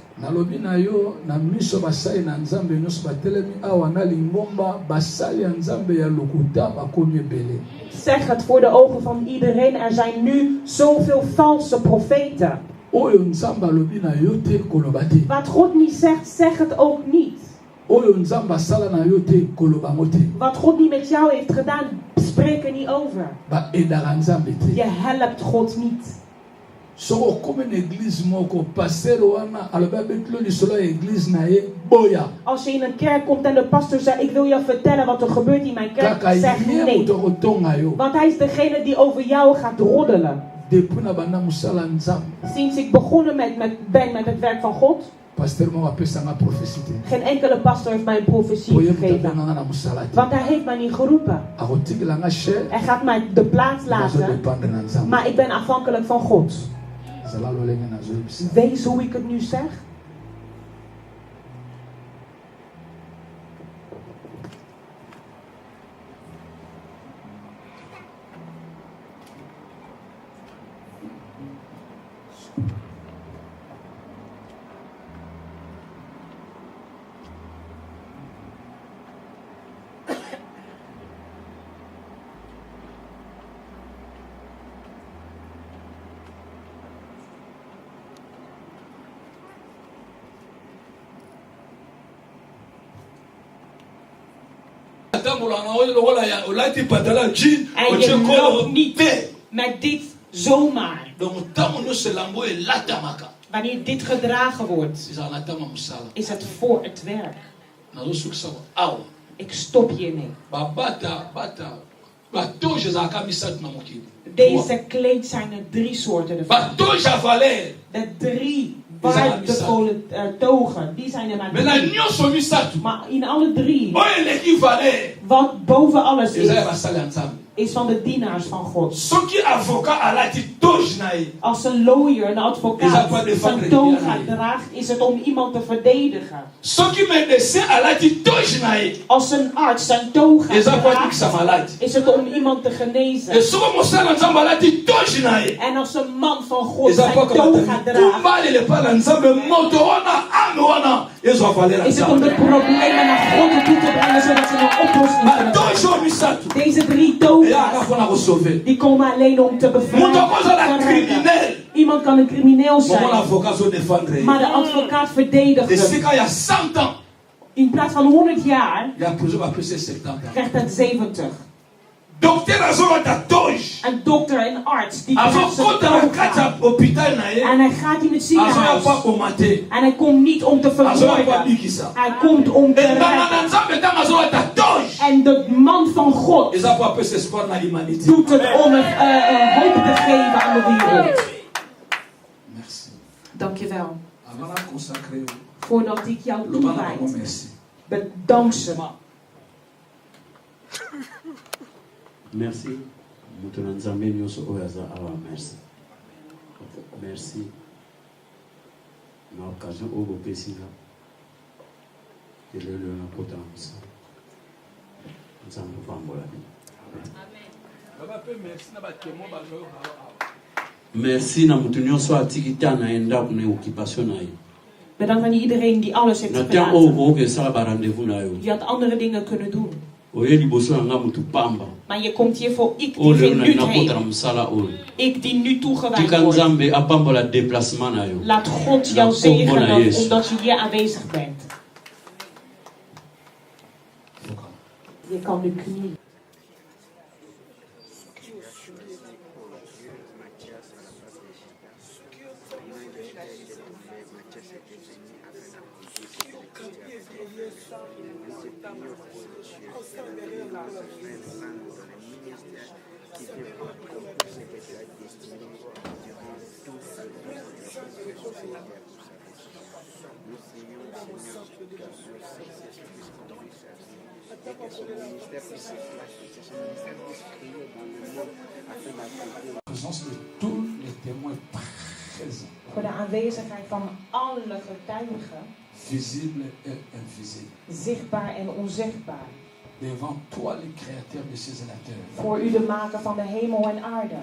Zeg het voor de ogen van iedereen, er zijn nu zoveel valse profeten. Wat God niet zegt, zeg het ook niet. Wat God niet met jou heeft gedaan, spreek er niet over. Je helpt God niet. Als je in een kerk komt en de pastor zegt, ik wil je vertellen wat er gebeurt in mijn kerk, zeg nee. Want hij is degene die over jou gaat roddelen. Sinds ik begonnen ben met het werk van God, geen enkele pastor heeft mij een profetie gegeven. Want hij heeft mij niet geroepen. Hij gaat mij de plaats laten, maar ik ben afhankelijk van God. Wees hoe ik het nu zeg. En je loopt niet met dit zomaar. Wanneer dit gedragen wordt, is het voor het werk. Ik stop hiermee. Deze kleed zijn er 3 soorten ervan. De 3 waardevolle togen, die zijn er maar 3. Maar in alle 3, wat boven alles is van de dienaars van God. Als een lawyer, een advocaat, zijn toga draagt, is het om iemand te verdedigen. Als een arts zijn toga draagt, is het om iemand te genezen. En als een man van God zijn toga draagt, is het om de problemen naar God toe te brengen, zodat ze een oplossing kunnen. Deze 3 toga's, die komen alleen om te bevrijden. Iemand kan een crimineel zijn, maar de advocaat verdedigt hem. In plaats van 100 jaar, krijgt het 70. Een dokter, een arts, die krijgt zijn toga. En hij gaat in het ziekenhuis. En hij komt niet om te vermoorden. Hij komt om te redden. En de man van God doet het om hoop te geven aan de wereld. Dankjewel. Voordat ik jou toewijd, bedank ze. Merci. Merci. Merci. Na occasion au Bopesina. Et le Nakotamsa. Nous allons voir. Merci na mutu nyonso atikita na enda kuna occupation na ye. Bedankt aan iedereen die alles heeft gedaan. Je had andere dingen kunnen doen. Maar je komt hier voor ik die geen nut heeft. Ik die nu toegewijd word. Laat God jou zegenen omdat je hier aanwezig bent. Je kan nu knieën. Présence de tous les témoins présents. Voor de aanwezigheid van alle getuigen. Visible et invisible. Zichtbaar en onzichtbaar. Devant toi, le créateur de ces et la terre. Voor u de maker van de hemel en aarde.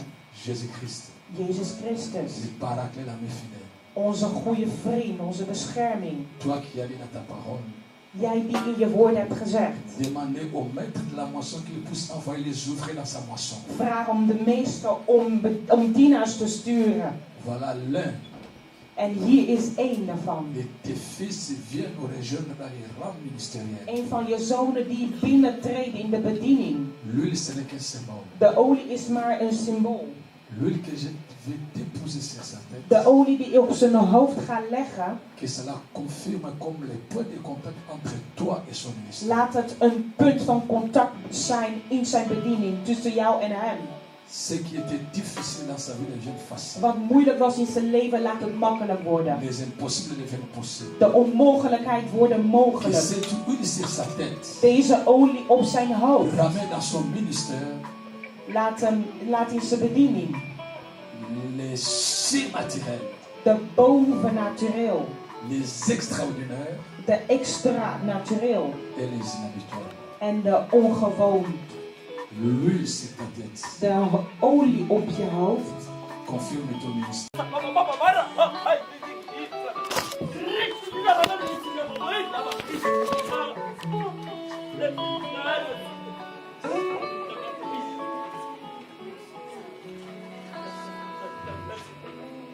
Jésus Christ. Jezus Christus. Le paraclet, l'ami fidèle. Onze goede vriend, onze bescherming. Toi qui as dit dans ta parole. Jij die in je woord hebt gezegd. Demandez au maître de la moisson qu'il puisse envoyer les ouvriers dans sa moisson. Vraag om de meester om dienaars te sturen. Voilà l'un. En hier is één daarvan. De tes fils viennent au rejoindre dans les rangs ministériels. Een van je zonen die binnentreden in de bediening. L'huile, ce n'est qu'un symbole. De olie is maar een symbool. L'huile que je vais déposer sur sa tête. De olie die ik op zijn hoofd ga leggen. Que cela confirme comme le point de contact entre toi et son ministère. Laat het een punt van contact zijn in zijn bediening tussen jou en hem. Ce qui était difficile dans sa vie devient facile. Wat moeilijk was in zijn leven, laat het makkelijk worden. Les impossibles deviennent possibles. De onmogelijkheid worden mogelijk. Que cette huile sur sa tête. Deze olie op zijn hoofd. Ramène dans son ministère. Laat in zijn bediening. Les surnaturels. De bovennatuureel. Les extraordinaires. De extra natureel. Et les inhabituels. En de ongewoon. L'huile sur ta tête. De olie op je hoofd. Confirme ton ministère.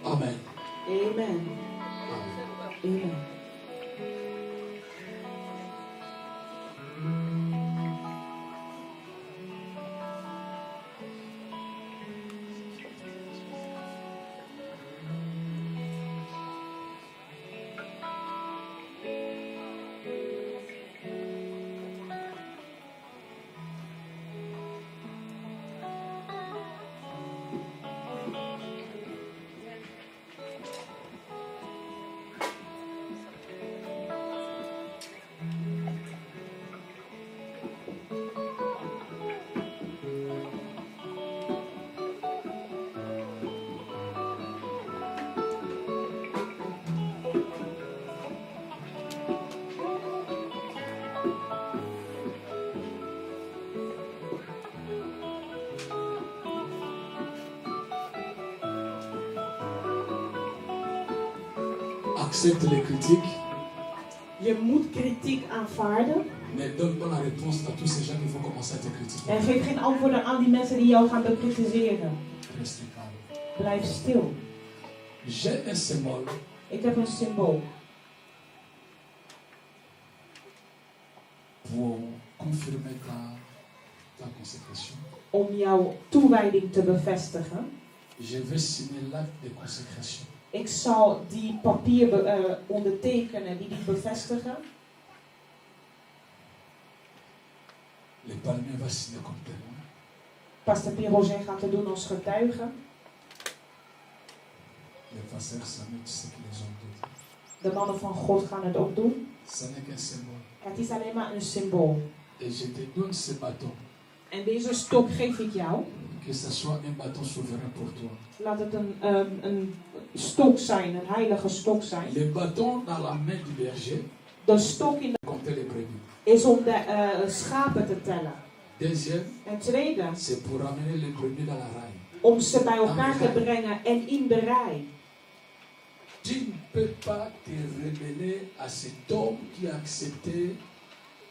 Amen. Amen. Amen. Accepte les critiques. Je moet kritiek aanvaarden. Mais donne pas la réponse à tous ces gens qui vont commencer à te critiquer. En geef geen antwoorden aan die mensen die jou gaan bekritiseren. Reste calme. Blijf stil. J'ai un symbole. Ik heb een symbool. Pour confirmer ta consécration. Om jouw toewijding te bevestigen. Je vais signer l'acte de consécration. Ik zal die papier ondertekenen die bevestigen. Le palmier va signer comme témoin. Pastor Piroget gaat het doen als getuige. Les pasteurs Samuel, tu sais qu'ils les ont dit. De mannen van God gaan het ook doen. Ce n'est qu'un symbole. Het is alleen maar een symbool. Et je te donne ce bâton. En deze stok geef ik jou. Que ce soit un bâton souverain pour toi. Laat het een stok zijn, een heilige stok zijn. Le bâton dans la main du berger. De stok in de compter les brebis. Is om de schapen te tellen. Deuxième. En tweede. C'est pour ramener les brebis dans la raille. Om ze bij elkaar te brengen en in de rij. Tu ne peux pas te rebeller à cet homme qui a accepté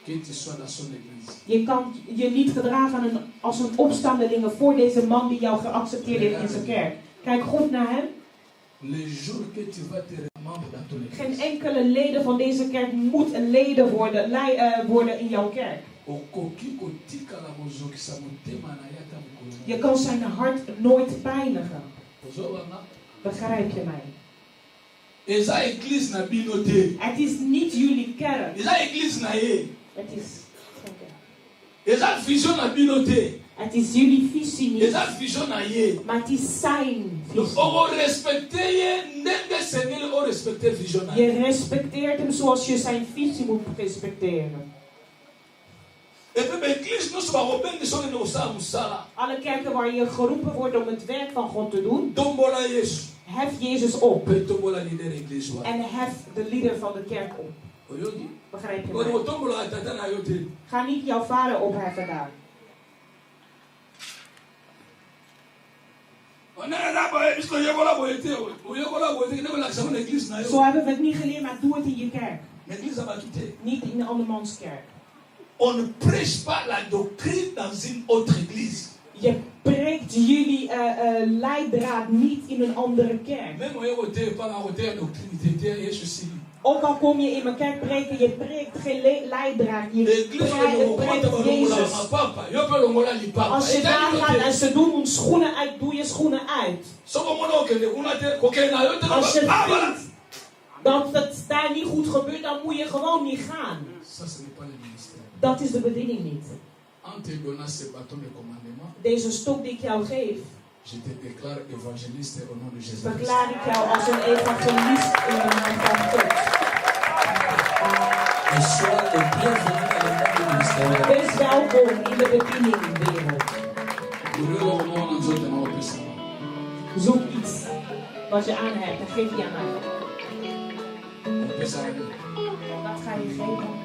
que tu sois dans son église. Je kan je niet gedragen als een opstandelinge voor deze man die jou geaccepteerd heeft in zijn kerk. Kijk goed naar hem. Le jour que tu vas te rendre dans ton église. Geen enkele leden van deze kerk moet een leden worden in jouw kerk. Je kan zijn hart nooit pijnigen. Begrijp je mij? Het is niet jullie kerk. Het is Het is jullie visie niet. Eza vision na ye. Maar het is zijn visie. O respecter ye ndenge Seigneur o respecter vision na ye. Je respecteert hem zoals je zijn visie moet respecteren. Alle kerken waar je geroepen wordt om het werk van God te doen, hef Jezus op. En hef de leader van de kerk op. Begrijp je mij? Ga niet jouw vader opheffen daar. Zo hebben we het niet geleerd, maar doe het in je kerk. Niet in een andermans kerk. On ne prêche pas la doctrine dans une autre église. Je preekt jullie leidraad niet in een andere kerk. Ook al kom je in mijn kerk preken, je preekt geen leidraad. Je preekt Jezus. Als je daar gaat en ze doen hun schoenen uit, doe je schoenen uit. Als je vindt dat het daar niet goed gebeurt, dan moet je gewoon niet gaan. Dat is de bediening niet. Deze stok die ik jou geef, verklaar ik jou als een evangelist in de naam van God. Wees welkom in de bedieningwereld. Zoek iets wat je aan hebt en geef je aan mij. Wat ga je geven?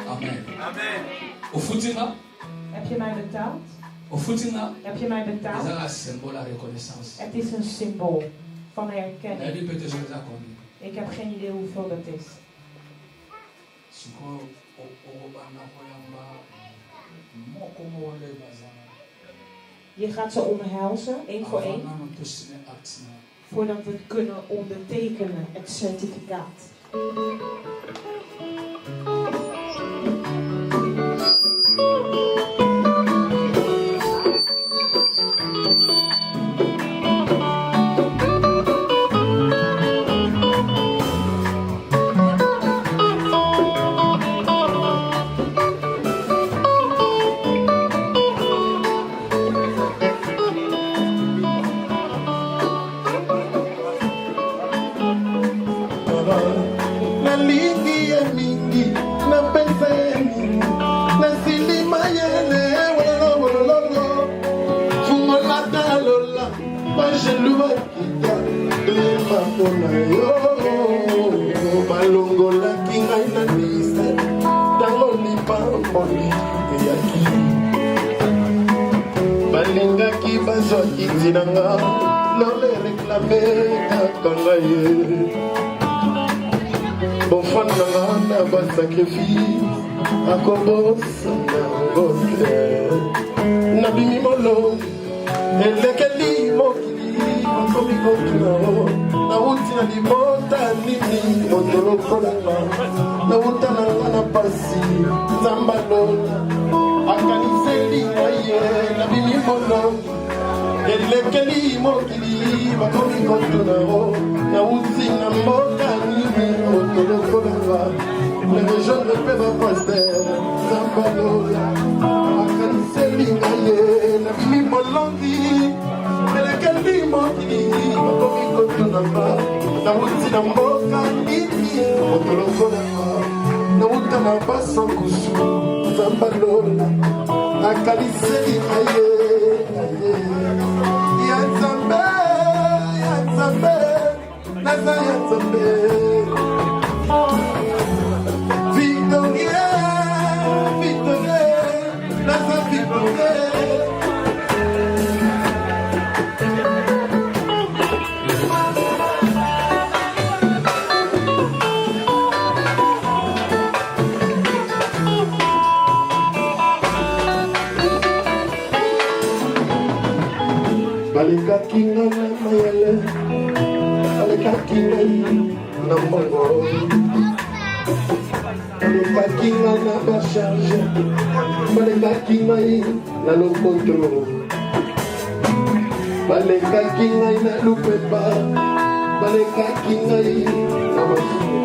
Amen. Heb je mij betaald? Heb je mij betaald? Het is een symbool van herkenning. Ik heb geen idee hoeveel dat is. Je gaat ze omhelzen, één voor één, voordat we het kunnen ondertekenen, het certificaat. balingaki bazwaki ntina nga lole reklame kakanga ye bofanda nga na basakrifise akobosana ngote nabimi molongi elekeli mokili bakomi kotunao nauti na libota nini motolokolanga nauta na nga na pasi nzambalola akaniseli ngaye nabimi molongi elekeli mokili bakomi kotunao nauti na mboka nini motolokolanga lenge jeune mpe bapaster nzambalola akaniseli ngaye nabimi molongi elekeli mokili bakomi kotunanga nauti na mboka nini motolokolanga nauta na basankusu nzambalola akaliseli aye ya nzambe naza ya nzambe victorie naza victorie balekaki nga na mayele balekaki ngai na mbongo balobaki nga na bacharge balekaki ngai na lokoto balekaki ngai na lupepa balekaki ngai na masuku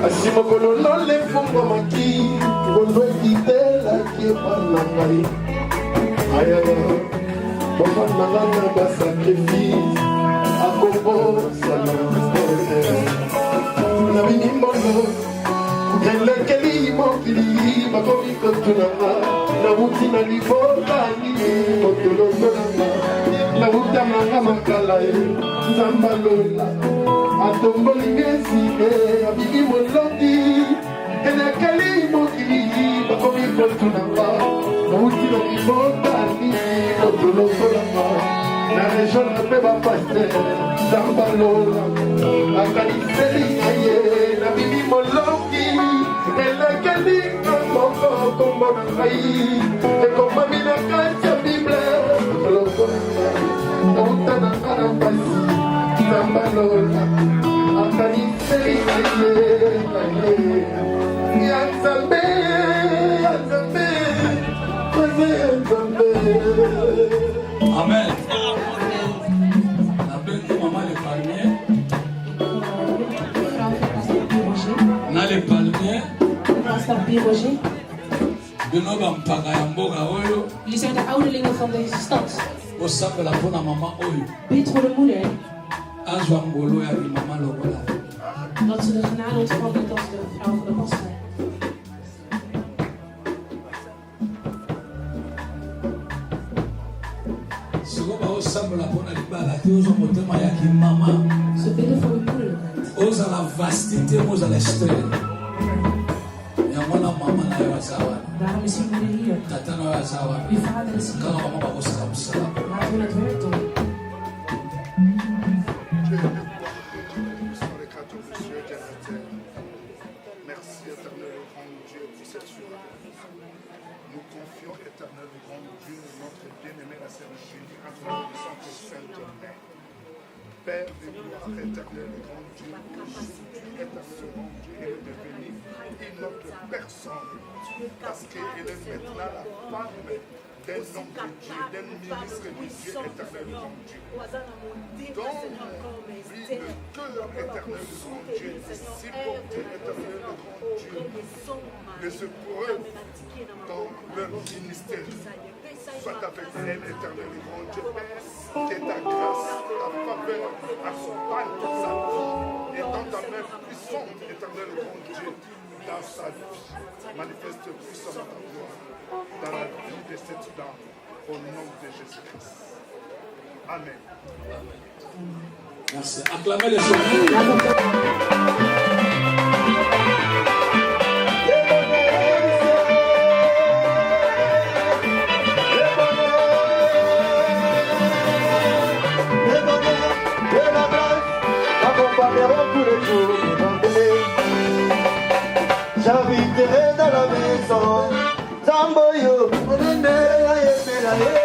asi mokolo lole fungwamaki ngolo ekitelaki ebana ngai ayaya bofanda nga na basakrifise akobosana na binimbono elekeli mokili bakomi kotunanga nauti na libotani motolotolanga nautamanga makala ye nzambalola atomboli ngesike abiki moloti elekeli mokili bakomi kotunanga nauti na libotani motolotolanga na région na pe bapaster nzambalola akaniseli aye na bimi moloki elekeli moko kombo na ngai ekomami na kati ya bible lokolanga nauta na nga na mpasi nzambalola akaniseli aye ya nzambe ya nzambe ya nzambe. Amen. Maman les palmiers. Na les palmiers. Jullie zijn de ouderlingen van deze stad. Bid voor de moeder. Dat ze de genade ontvangt als de vrouw van de pastor. Ze bidden voor de moederlijkheid. Oza la vastité, oza la strength. Daarom is uw moeder hier. Uw vader is hier. Laten we het werk doen. Merci éternel grand Dieu pour cette soirée. Nous confions éternel grand Dieu notre bien-aimé la Sœur Julie à travers le sang de Saint-Germain. Père de gloire éternel grand Dieu, éternel grand Dieu, elle est devenue une autre personne parce qu'elle est maintenant la femme d'un homme de Dieu, d'un ministre de Dieu éternel grand Dieu. Donc, oui, le cœur éternel grand Dieu, si porté éternel grand Dieu, de ce preuve dans leur ministère. Soit avec elle, éternel grand Dieu, que ta grâce, ta faveur accompagne sa vie et dans ta main puissante, éternel grand Dieu, dans sa vie. Manifeste puissamment ta gloire dans la vie de cette dame, au nom de Jésus-Christ. Amen. Merci. Acclamez les gens. Tous les jours, j'habiterai dans la maison. Zamboyo, on est là,